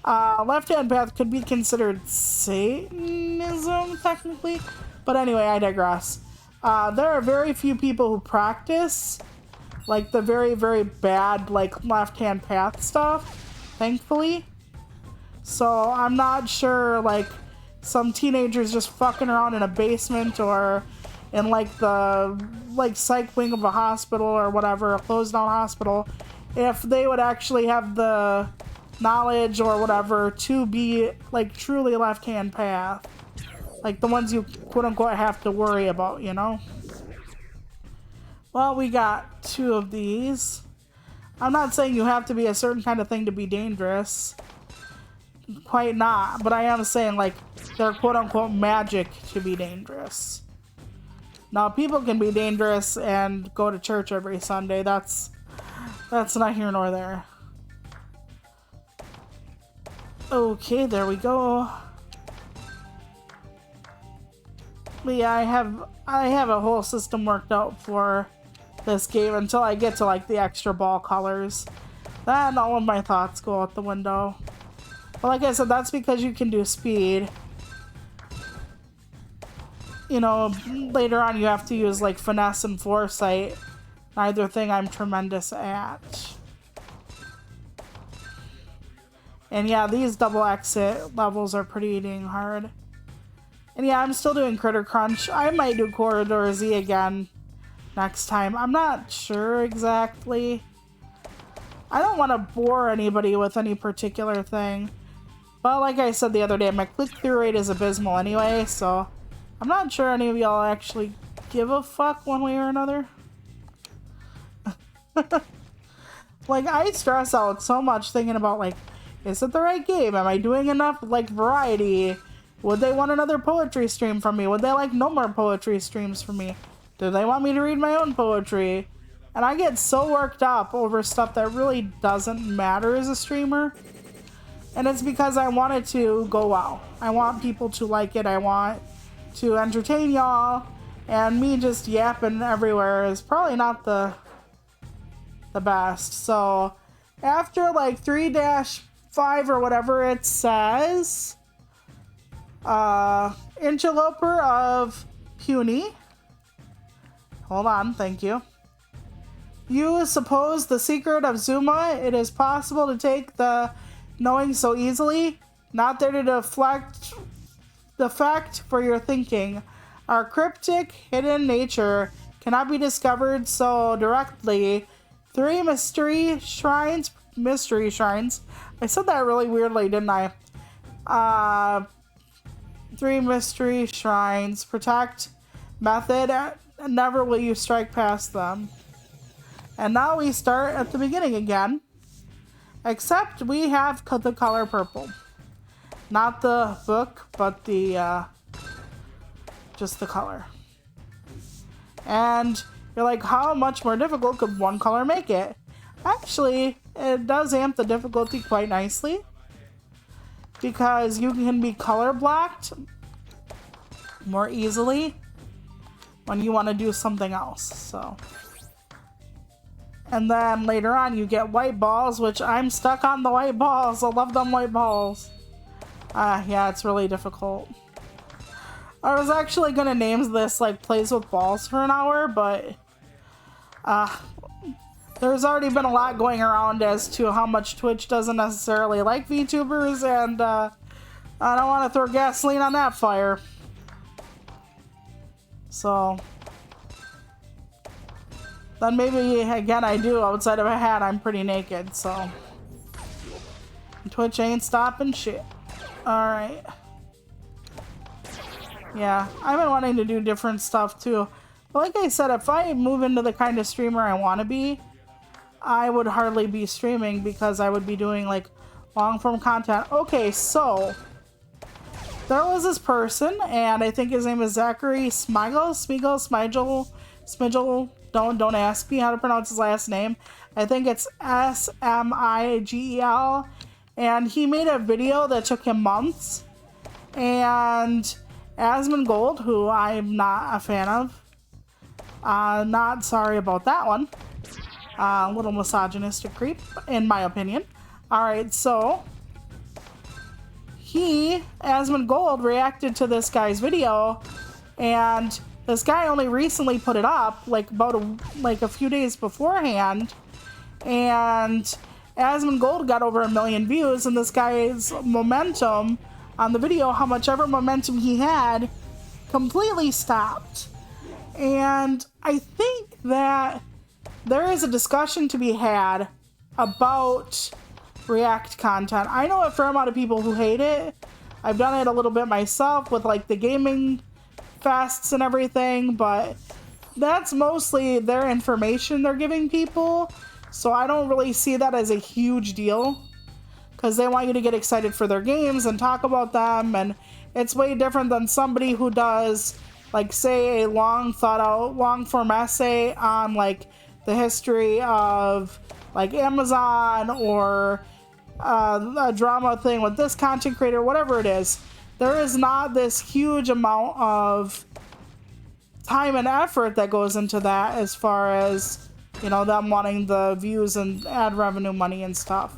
left-hand path could be considered Satanism technically, but anyway, I digress. There are very few people who practice like the very, very bad like left-hand path stuff, thankfully. So I'm not sure like some teenagers just fucking around in a basement or in like the like psych wing of a hospital or whatever, a closed down hospital, if they would actually have the knowledge or whatever to be like truly left-hand path. Like the ones you quote-unquote have to worry about, you know? Well, we got 2 of these. I'm not saying you have to be a certain kind of thing to be dangerous. Quite not. But I am saying, like, they're quote-unquote magic to be dangerous. Now, people can be dangerous and go to church every Sunday. That's not here nor there. Okay, there we go. But yeah, I have a whole system worked out for this game until I get to like the extra ball colors. Then all of my thoughts go out the window. But like I said, that's because you can do speed. You know, later on you have to use like finesse and foresight. Neither thing I'm tremendous at. And yeah, these double exit levels are pretty dang hard. And yeah, I'm still doing Critter Crunch. I might do Corridor Z again next time. I'm not sure exactly. I don't want to bore anybody with any particular thing. But like I said the other day, my click-through rate is abysmal anyway, so I'm not sure any of y'all actually give a fuck one way or another. Like, I stress out so much thinking about, like, is it the right game? Am I doing enough, like, variety? Would they want another poetry stream from me? Would they like no more poetry streams from me? Do they want me to read my own poetry? And I get so worked up over stuff that really doesn't matter as a streamer. And it's because I want it to go well. I want people to like it. I want to entertain y'all. And me just yapping everywhere is probably not the best. So after like 3-5 or whatever it says, Interloper of Puny. Hold on, thank you. You suppose the secret of Zuma, it is possible to take the knowing so easily, not there to deflect the fact for your thinking. Our cryptic, hidden nature cannot be discovered so directly. 3 mystery shrines. I said that really weirdly, didn't I? 3 mystery shrines. Protect method. Never will you strike past them. And now we start at the beginning again. Except we have the color purple. Not the book, but the just the color. And you're like, how much more difficult could one color make it? Actually, it does amp the difficulty quite nicely. Because you can be color blocked more easily when you want to do something else. So, and then later on you get white balls, which I'm stuck on the white balls. I love them white balls. Yeah, it's really difficult. I was actually gonna name this like Plays with Balls for an hour, but there's already been a lot going around as to how much Twitch doesn't necessarily like VTubers, and I don't want to throw gasoline on that fire. So then maybe again I do. Outside of a hat, I'm pretty naked, so Twitch ain't stopping shit. Alright. Yeah, I've been wanting to do different stuff too. But like I said, if I move into the kind of streamer I want to be, I would hardly be streaming because I would be doing like long form content. Okay, so there was this person, and I think his name is Zachary Smigel. Don't ask me how to pronounce his last name. I think it's Smigel. And he made a video that took him months. And Asmongold, who I'm not a fan of, not sorry about that one. A little misogynistic creep, in my opinion. Alright, so Asmongold, reacted to this guy's video, and this guy only recently put it up, like about a few days beforehand, and Asmongold got over 1 million views, and this guy's momentum on the video, how much ever momentum he had, completely stopped. And I think that there is a discussion to be had about React content. I know a fair amount of people who hate it. I've done it a little bit myself with like the gaming fasts and everything, but that's mostly their information they're giving people. So I don't really see that as a huge deal, because they want you to get excited for their games and talk about them, and it's way different than somebody who does, like, say, a long thought out, long form essay on like the history of like Amazon, or a drama thing with this content creator, whatever it is. There is not this huge amount of time and effort that goes into that, as far as, you know, them wanting the views and ad revenue money and stuff.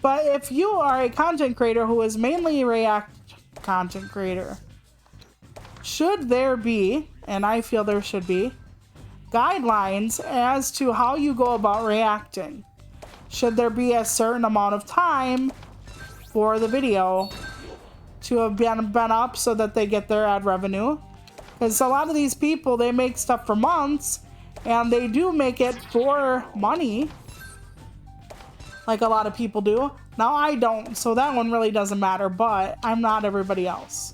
But if you are a content creator who is mainly a React content creator, should there be, and I feel there should be, guidelines as to how you go about reacting? Should there be a certain amount of time for the video to have been up so that they get their ad revenue? Because a lot of these people, they make stuff for months, and they do make it for money, like a lot of people do. Now I don't, so that one really doesn't matter, but I'm not everybody else.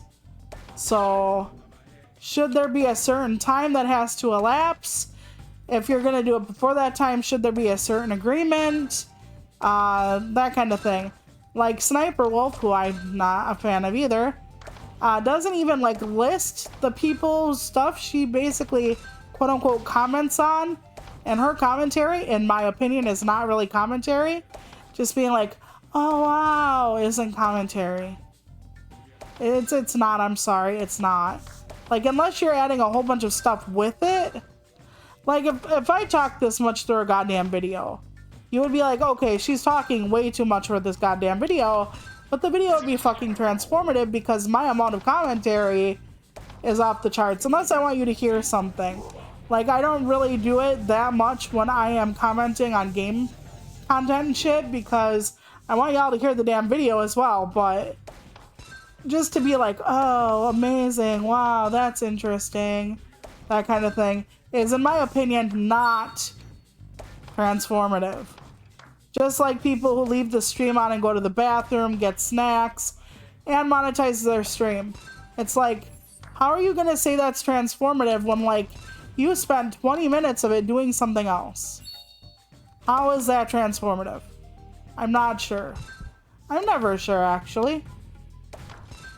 So should there be a certain time that has to elapse? If you're gonna do it before that time, should there be a certain agreement? That kind of thing. Like Sniper Wolf, who I'm not a fan of either, doesn't even like list the people's stuff she basically quote unquote comments on, and her commentary, in my opinion, is not really commentary. Just being like, oh wow, isn't commentary. It's not, I'm sorry, it's not. Like, unless you're adding a whole bunch of stuff with it. Like, if I talk this much through a goddamn video, you would be like, okay, she's talking way too much for this goddamn video, but the video would be fucking transformative because my amount of commentary is off the charts, unless I want you to hear something. Like, I don't really do it that much when I am commenting on game content and shit, because I want y'all to hear the damn video as well, but just to be like, oh, amazing, wow, that's interesting, that kind of thing, is, in my opinion, not transformative. Just like people who leave the stream on and go to the bathroom, get snacks, and monetize their stream. It's like, how are you gonna say that's transformative when, like, you spent 20 minutes of it doing something else? How is that transformative? I'm not sure. I'm never sure, actually.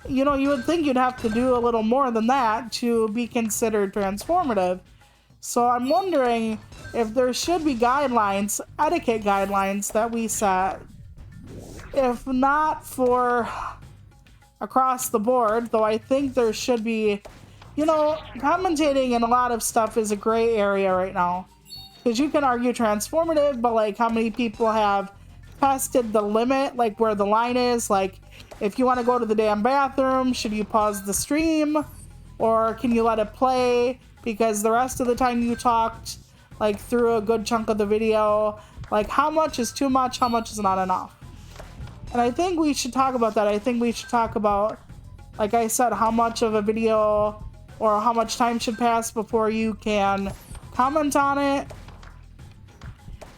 You know, you would think you'd have to do a little more than that to be considered transformative. So I'm wondering if there should be guidelines, etiquette guidelines that we set. If not for across the board, though I think there should be, you know, commentating in a lot of stuff is a gray area right now. Because you can argue transformative, but like how many people have tested the limit, like where the line is, like if you want to go to the damn bathroom, should you pause the stream? Or can you let it play? Because the rest of the time you talked, like, through a good chunk of the video, like, how much is too much, how much is not enough? And I think we should talk about that. I think we should talk about, like I said, how much of a video or how much time should pass before you can comment on it.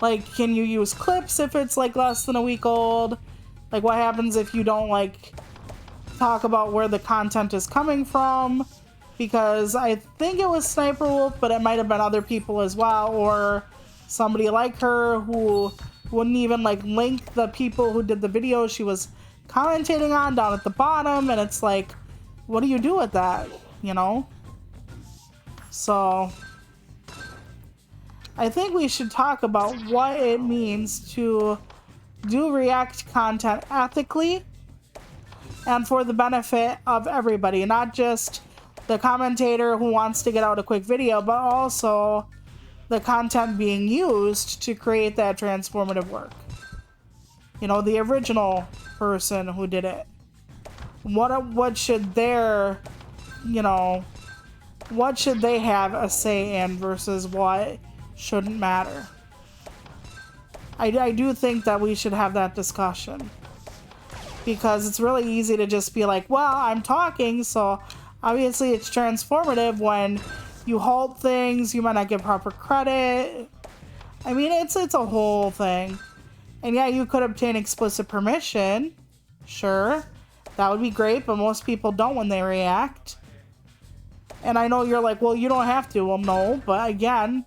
Like, can you use clips if it's, like, less than a week old? Like, what happens if you don't, like, talk about where the content is coming from? Because I think it was Sniper Wolf, but it might have been other people as well, or somebody like her who wouldn't even, like, link the people who did the video she was commentating on down at the bottom, and it's like, what do you do with that, you know? So I think we should talk about what it means to do React content ethically and for the benefit of everybody, not just the commentator who wants to get out a quick video, but also the content being used to create that transformative work. You know, the original person who did it. What should their, you know, what should they have a say in versus what shouldn't matter? I do think that we should have that discussion. Because it's really easy to just be like, well, I'm talking, so obviously it's transformative. When you halt things, you might not give proper credit. I mean, it's a whole thing. And yeah, you could obtain explicit permission. Sure. That would be great, but most people don't when they react. And I know you're like, well, you don't have to. Well, no, but again,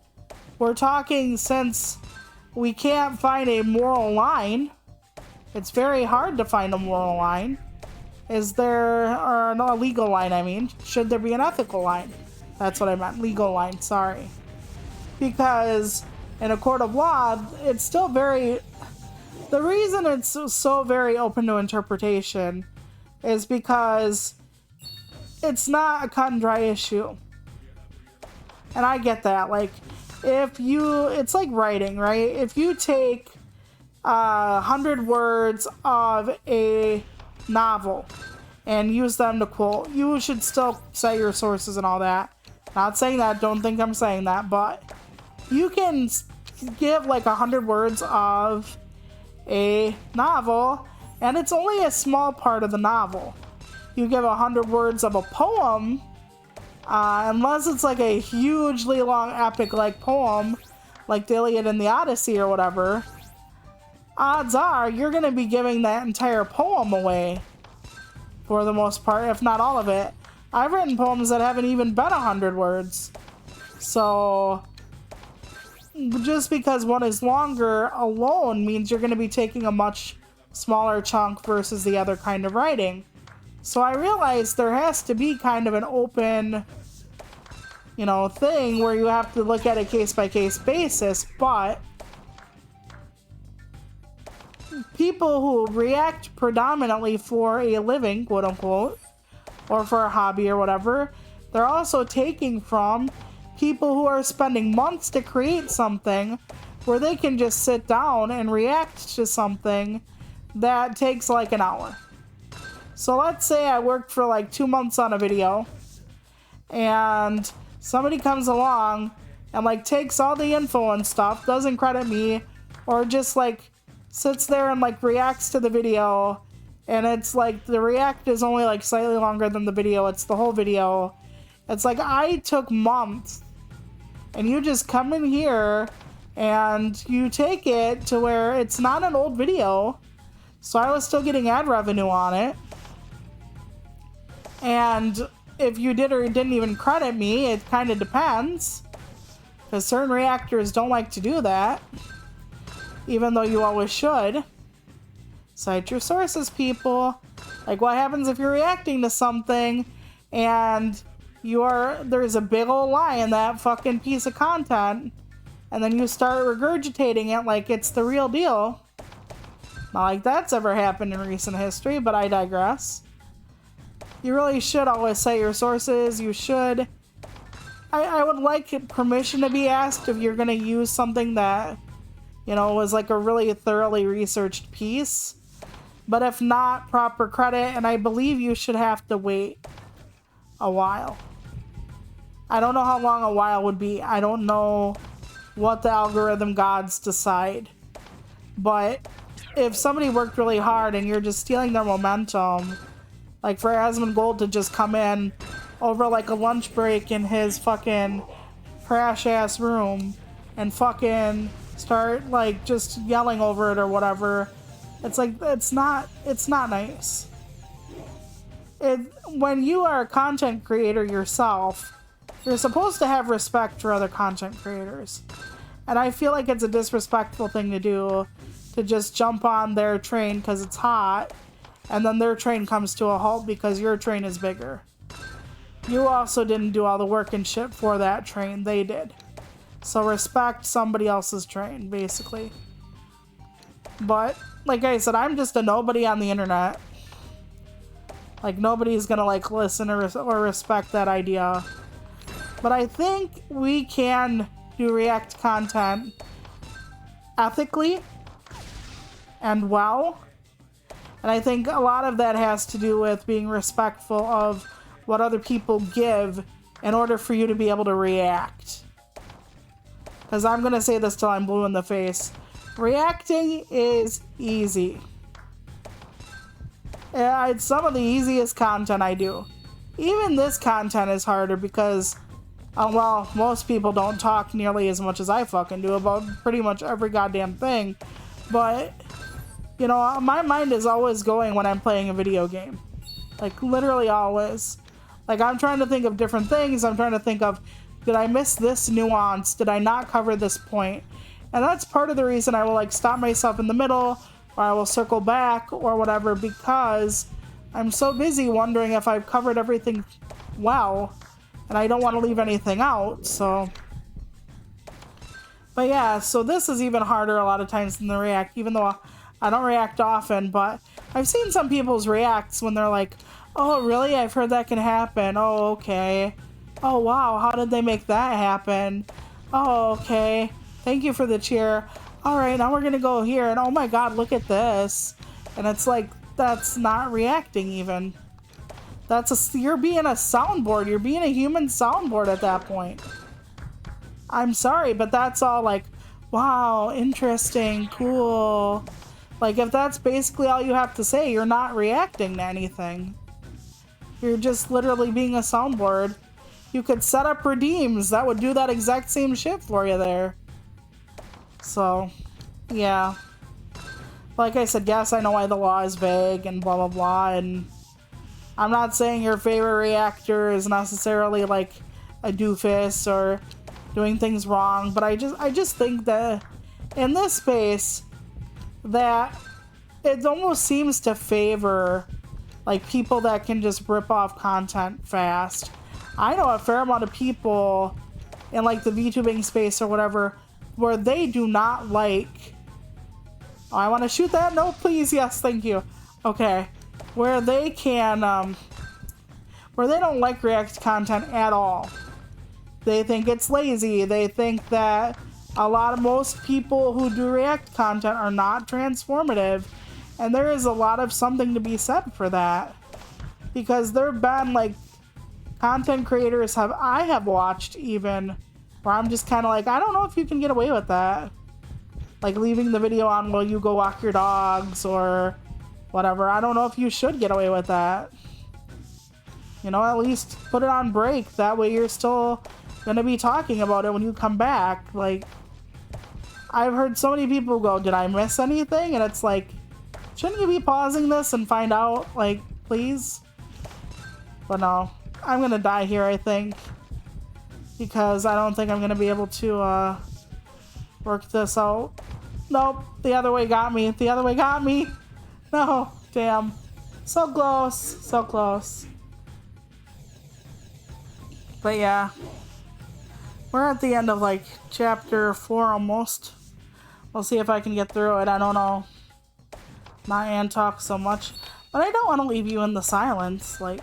we're talking since we can't find a moral line. It's very hard to find a moral line. Is there, or no, a legal line, I mean. Should there be an ethical line? That's what I meant, legal line, sorry. Because in a court of law, it's still very, the reason it's so very open to interpretation is because it's not a cut and dry issue. And I get that, like, if you, it's like writing, right? If you take 100 words of a novel and use them to quote, you should still cite your sources and all that. Not saying that, don't think I'm saying that, but you can give like 100 words of a novel and it's only a small part of the novel. You give 100 words of a poem, unless it's like a hugely long epic like poem like the Iliad and the Odyssey or whatever, odds are you're going to be giving that entire poem away for the most part, if not all of it. I've written poems that haven't even been 100 words. So just because one is longer alone means you're going to be taking a much smaller chunk versus the other kind of writing. So I realize there has to be kind of an open, you know, thing where you have to look at a case-by-case basis, but people who react predominantly for a living, quote-unquote, or for a hobby or whatever, they're also taking from people who are spending months to create something where they can just sit down and react to something that takes like an hour. So let's say I worked for like 2 months on a video and somebody comes along and like takes all the info and stuff, doesn't credit me, or just like sits there and like reacts to the video, and it's like the react is only like slightly longer than the video, it's the whole video. It's like I took months and you just come in here and you take it to where it's not an old video, so I was still getting ad revenue on it. And if you did or didn't even credit me, it kind of depends, because certain reactors don't like to do that, even though you always should. Cite your sources, people. Like, what happens if you're reacting to something and there's a big old lie in that fucking piece of content, and then you start regurgitating it like it's the real deal? Not like that's ever happened in recent history, but I digress. You really should always cite your sources. You should. I would like permission to be asked if you're going to use something that, you know, was like a really thoroughly researched piece. But if not, proper credit, and I believe you should have to wait a while. I don't know how long a while would be. I don't know what the algorithm gods decide. But if somebody worked really hard and you're just stealing their momentum, like for Asmongold to just come in over like a lunch break in his fucking crash ass room and fucking start like just yelling over it or whatever, it's like it's not nice. When you are a content creator yourself, you're supposed to have respect for other content creators. And I feel like it's a disrespectful thing to do, to just jump on their train because it's hot, and then their train comes to a halt because your train is bigger. You also didn't do all the work and shit for that train. They did. So respect somebody else's train, basically. But, like I said, I'm just a nobody on the internet. Like, nobody's gonna, like, listen or respect that idea. But I think we can do React content ethically and well. And I think a lot of that has to do with being respectful of what other people give in order for you to be able to react. Because I'm going to say this till I'm blue in the face. Reacting is easy. It's some of the easiest content I do. Even this content is harder because, well, most people don't talk nearly as much as I fucking do about pretty much every goddamn thing. But, you know, my mind is always going when I'm playing a video game. Like, literally always. Like, I'm trying to think of different things. I'm trying to think of, did I miss this nuance? Did I not cover this point? And that's part of the reason I will, like, stop myself in the middle, or I will circle back, or whatever, because I'm so busy wondering if I've covered everything well, and I don't want to leave anything out, so. But yeah, so this is even harder a lot of times than the React, even though I don't react often, but I've seen some people's reacts when they're like, oh, really? I've heard that can happen. Oh, okay. Oh, wow. How did they make that happen? Oh, okay. Thank you for the cheer. All right, now we're going to go here. And oh my God, look at this. And it's like, that's not reacting even. You're being a soundboard. You're being a human soundboard at that point. I'm sorry, but that's all like, wow, interesting, cool. Like, if that's basically all you have to say, you're not reacting to anything. You're just literally being a soundboard. You could set up redeems. That would do that exact same shit for you there. So, yeah. Like I said, yes, I know why the law is vague and blah, blah, blah. And I'm not saying your favorite reactor is necessarily like a doofus or doing things wrong. But I just think that in this space, that it almost seems to favor like people that can just rip off content fast. I know a fair amount of people in like the VTubing space or whatever where they do not like, oh, I want to shoot that? No, please. Yes, thank you. Okay. Where they can, where they don't like React content at all. They think it's lazy. They think that most people who do React content are not transformative. And there is a lot of something to be said for that. Because there have been like content creators I have watched even where I'm just kind of like, I don't know if you can get away with that. Like leaving the video on while you go walk your dogs or whatever. I don't know if you should get away with that. You know, at least put it on break. That way you're still going to be talking about it when you come back. Like, I've heard so many people go, did I miss anything? And it's like, shouldn't you be pausing this and find out? Like, please? But no, I'm going to die here, I think. Because I don't think I'm going to be able to work this out. Nope, the other way got me. The other way got me. No, damn. So close, so close. But yeah, we're at the end of like chapter 4 almost. We'll see if I can get through it. I don't know. Not and talk so much. But I don't want to leave you in the silence. Like,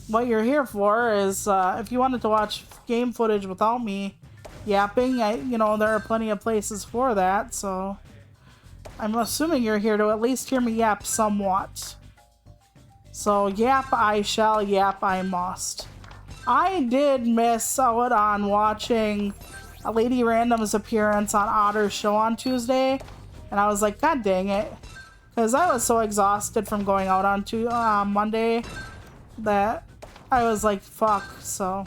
what you're here for is if you wanted to watch game footage without me yapping, you know, there are plenty of places for that. So I'm assuming you're here to at least hear me yap somewhat. So yap I shall, yap I must. I did miss out on watching a Lady Random's appearance on Otter's show on Tuesday, and I was like, God dang it. Because I was so exhausted from going out on Monday that I was like, fuck, so...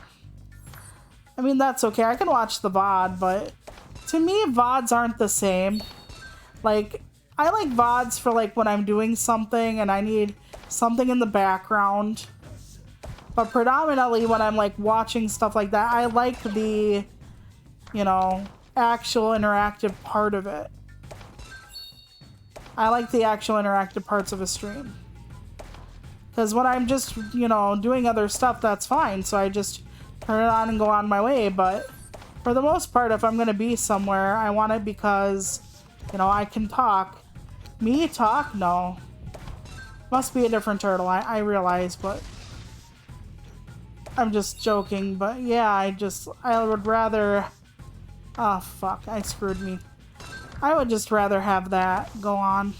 I mean, that's okay. I can watch the VOD, but to me, VODs aren't the same. Like, I like VODs for, like, when I'm doing something and I need something in the background. But predominantly when I'm, like, watching stuff like that, I like the, you know, actual interactive part of it. I like the actual interactive parts of a stream. Because when I'm just, you know, doing other stuff, that's fine. So I just turn it on and go on my way. But for the most part, if I'm going to be somewhere, I want it because, you know, I can talk. Me talk? No. Must be a different turtle, I realize, but I'm just joking. But yeah, I would rather... Oh, fuck, I screwed me. I would just rather have that go on.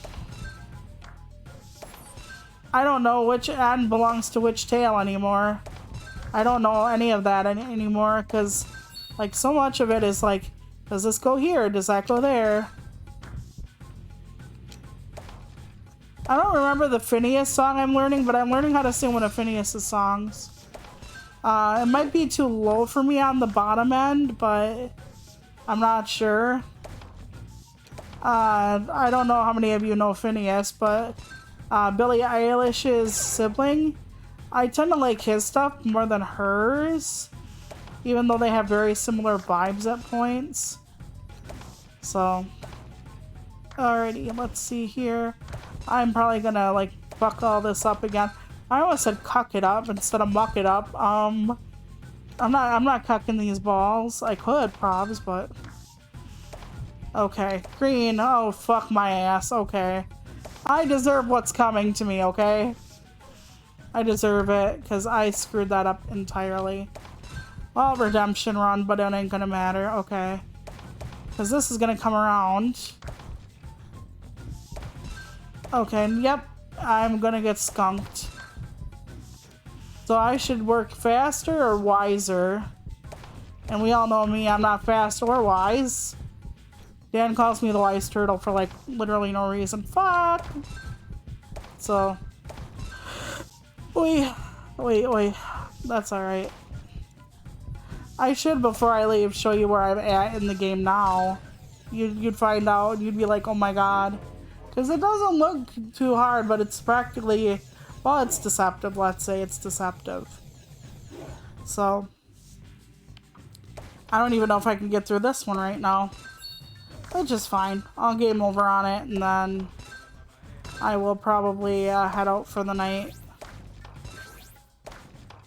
I don't know which end belongs to which tail anymore. I don't know any of that anymore, because, like, so much of it is like, does this go here? Does that go there? I don't remember the Phineas song I'm learning, but I'm learning how to sing one of Phineas's songs. It might be too low for me on the bottom end, but I'm not sure. I don't know how many of you know Phineas, but Billie Eilish's sibling, I tend to like his stuff more than hers, even though they have very similar vibes at points. So, alrighty, let's see here. I'm probably gonna, like, fuck all this up again. I almost said cuck it up instead of muck it up. I'm not cucking these balls. I could, probs, but... Okay, green. Oh, fuck my ass. Okay. I deserve what's coming to me, okay? I deserve it, because I screwed that up entirely. Well, redemption run, but it ain't gonna matter. Okay. Because this is gonna come around. Okay, yep. I'm gonna get skunked. So I should work faster or wiser? And we all know me, I'm not fast or wise. Dan calls me the wise turtle for, like, literally no reason. Fuck! So... Wait. That's alright. I should, before I leave, show you where I'm at in the game now. You'd find out, you'd be like, oh my god. Because it doesn't look too hard, but it's practically... Well, it's deceptive, let's say it's deceptive. So... I don't even know if I can get through this one right now. Which is fine. I'll game over on it, and then... I will probably head out for the night.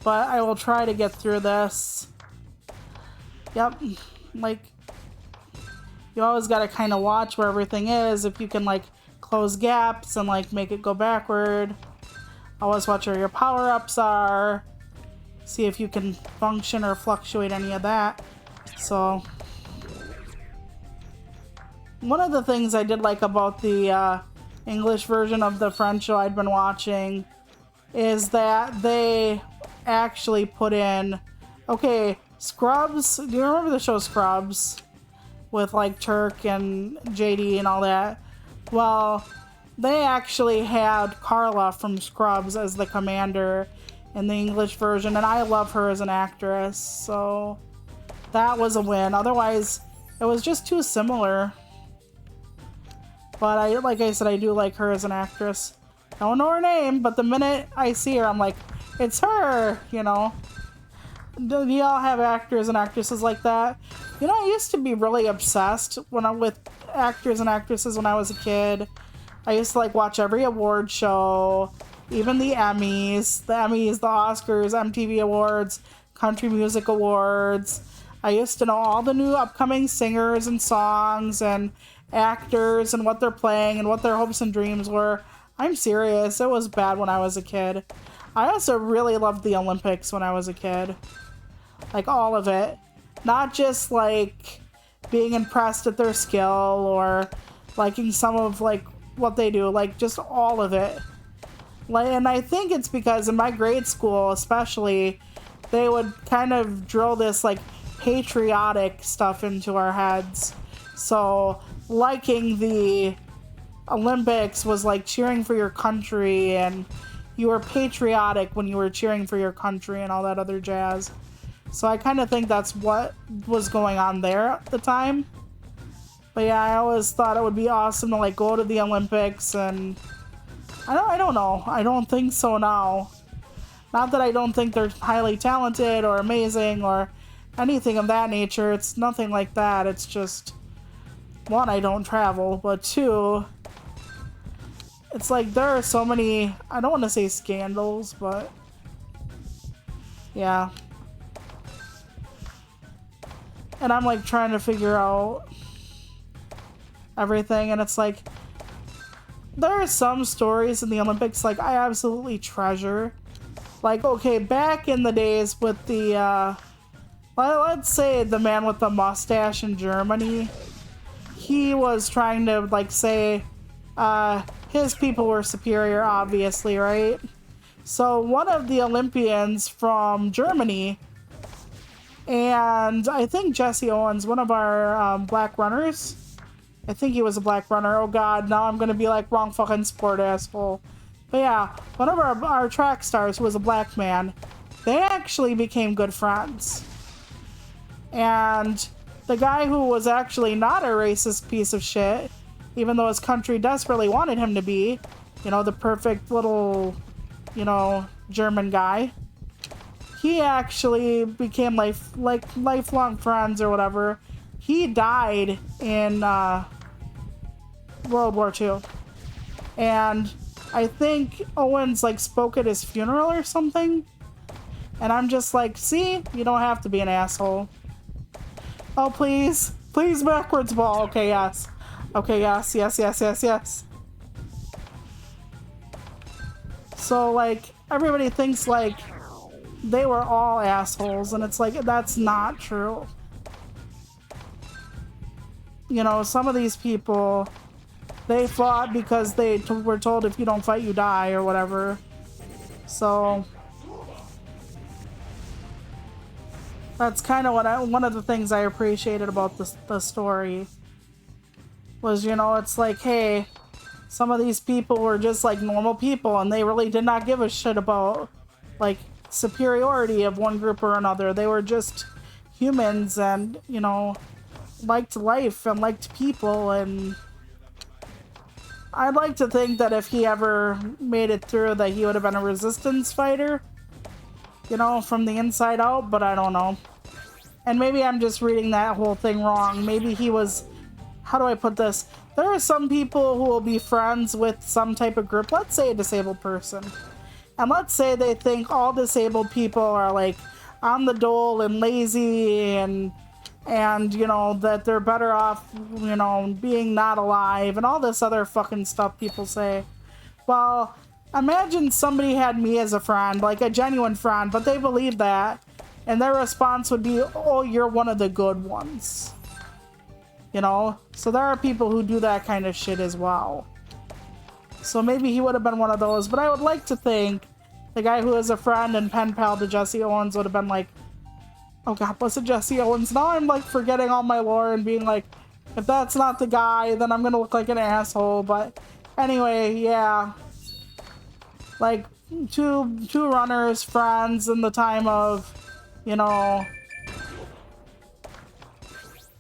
But I will try to get through this. Yep. Like... You always gotta kind of watch where everything is. If you can, like... close gaps and like make it go backward. Always watch where your power-ups are. See if you can function or fluctuate any of that. So one of the things I did like about the English version of the French show I'd been watching is that they actually put in, okay, Scrubs. Do you remember the show Scrubs with like Turk and JD and all that? Well, they actually had Carla from Scrubs as the commander in the English version, and I love her as an actress, so that was a win. Otherwise, it was just too similar. But like I said, I do like her as an actress. I don't know her name, but the minute I see her, I'm like, it's her, you know? Do y'all have actors and actresses like that? You know, I used to be really obsessed with actors and actresses when I was a kid. I used to like watch every award show, even the Emmys, the Oscars, MTV Awards, Country Music Awards. I used to know all the new upcoming singers and songs and actors and what they're playing and what their hopes and dreams were. I'm serious, it was bad when I was a kid. I also really loved the Olympics when I was a kid. Like all of it. Not just like being impressed at their skill or liking some of like what they do, like just all of it. Like, and I think it's because in my grade school, especially, they would kind of drill this like patriotic stuff into our heads. So liking the Olympics was like cheering for your country, and you were patriotic when you were cheering for your country and all that other jazz. So I kind of think that's what was going on there at the time. But yeah, I always thought it would be awesome to like go to the Olympics, and I don't know. I don't think so now. Not that I don't think they're highly talented or amazing or anything of that nature. It's nothing like that. It's just, one, I don't travel, but two, it's like there are so many, I don't want to say scandals, but yeah. And I'm like trying to figure out everything, and it's like there are some stories in the Olympics like I absolutely treasure. Like, okay, back in the days with the let's say the man with the mustache in Germany, he was trying to like say his people were superior, obviously, right? So one of the Olympians from Germany, and I think Jesse Owens, one of our black runners, I think he was a black runner. Oh god, now I'm gonna be like wrong fucking sport, asshole. But yeah, one of our track stars who was a black man, they actually became good friends. And the guy who was actually not a racist piece of shit, even though his country desperately wanted him to be, you know, the perfect little, you know, German guy, he actually became lifelong friends or whatever. He died in World War II. And I think Owens like spoke at his funeral or something. And I'm just like, see, you don't have to be an asshole. Oh, please. Please, backwards ball. Okay, yes. Okay, yes, yes, yes, yes, yes. So, like, everybody thinks, like, they were all assholes, and it's like, that's not true. You know, some of these people, they fought because they were told if you don't fight, you die, or whatever. So that's kind of what one of the things I appreciated about the story was, you know, it's like, hey, some of these people were just like normal people, and they really did not give a shit about like superiority of one group or another. They were just humans, and, you know, liked life and liked people. And I'd like to think that if he ever made it through, that he would have been a resistance fighter, you know, from the inside out, but I don't know. And maybe I'm just reading that whole thing wrong. Maybe he was, how do I put this? There are some people who will be friends with some type of group, let's say a disabled person. And let's say they think all disabled people are like on the dole and lazy, and you know, that they're better off, you know, being not alive and all this other fucking stuff people say. Well, imagine somebody had me as a friend, like a genuine friend, but they believe that, and their response would be, oh, you're one of the good ones. You know? So there are people who do that kind of shit as well. So maybe he would have been one of those, but I would like to think the guy who is a friend and pen pal to Jesse Owens would have been like, oh god, was it Jesse Owens? Now I'm like forgetting all my lore and being like, if that's not the guy, then I'm gonna look like an asshole. But anyway, yeah. Like two runners, friends in the time of, you know,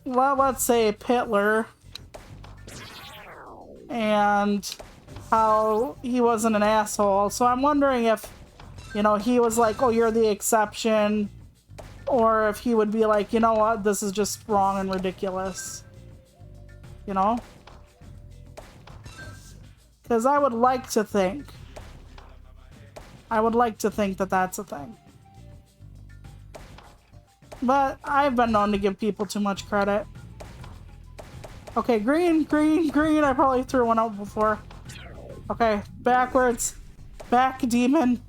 well, let's say Hitler, and how he wasn't an asshole. So I'm wondering if, you know, he was like, oh, you're the exception, or if he would be like, you know what, this is just wrong and ridiculous. You know? Because I would like to think that that's a thing. But I've been known to give people too much credit. Okay, green, green, green. I probably threw one out before. Okay, backwards. Back demon.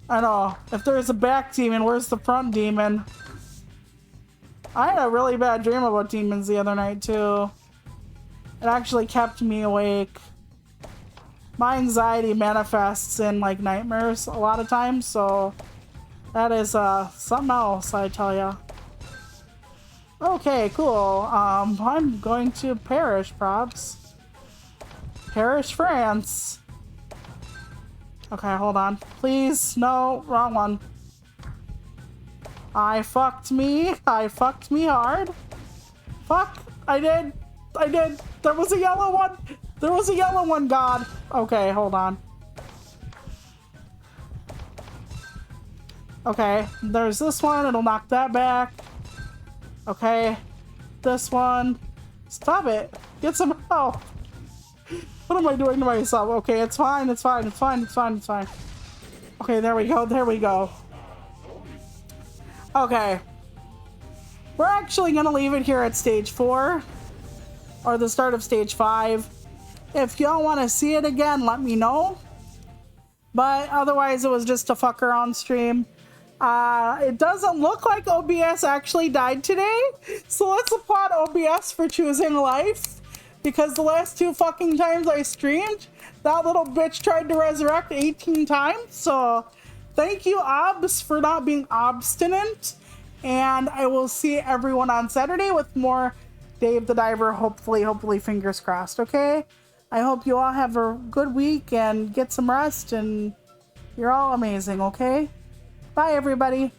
I know. If there's a back demon, where's the front demon? I had a really bad dream about demons the other night, too. It actually kept me awake. My anxiety manifests in, like, nightmares a lot of times, so that is, something else, I tell ya. Okay, cool. I'm going to Paris, props. Paris, France. Okay, hold on. Please, no, wrong one. I fucked me hard. Fuck, I did. There was a yellow one. There was a yellow one, God. Okay, hold on. Okay, there's this one. It'll knock that back. Okay, this one. Stop it. Get some help. What am I doing to myself? Okay, it's fine. It's fine. It's fine. It's fine. It's fine. Okay, there we go. There we go. Okay. We're actually going to leave it here at stage 4. Or the start of stage 5. If y'all want to see it again, let me know. But otherwise, it was just a fuck around stream. It doesn't look like OBS actually died today. So let's applaud OBS for choosing life. Because the last 2 fucking times I streamed, that little bitch tried to resurrect 18 times. So thank you, OBS, for not being obstinate. And I will see everyone on Saturday with more Dave the Diver. Hopefully, fingers crossed, okay? I hope you all have a good week and get some rest. And you're all amazing, okay? Bye, everybody.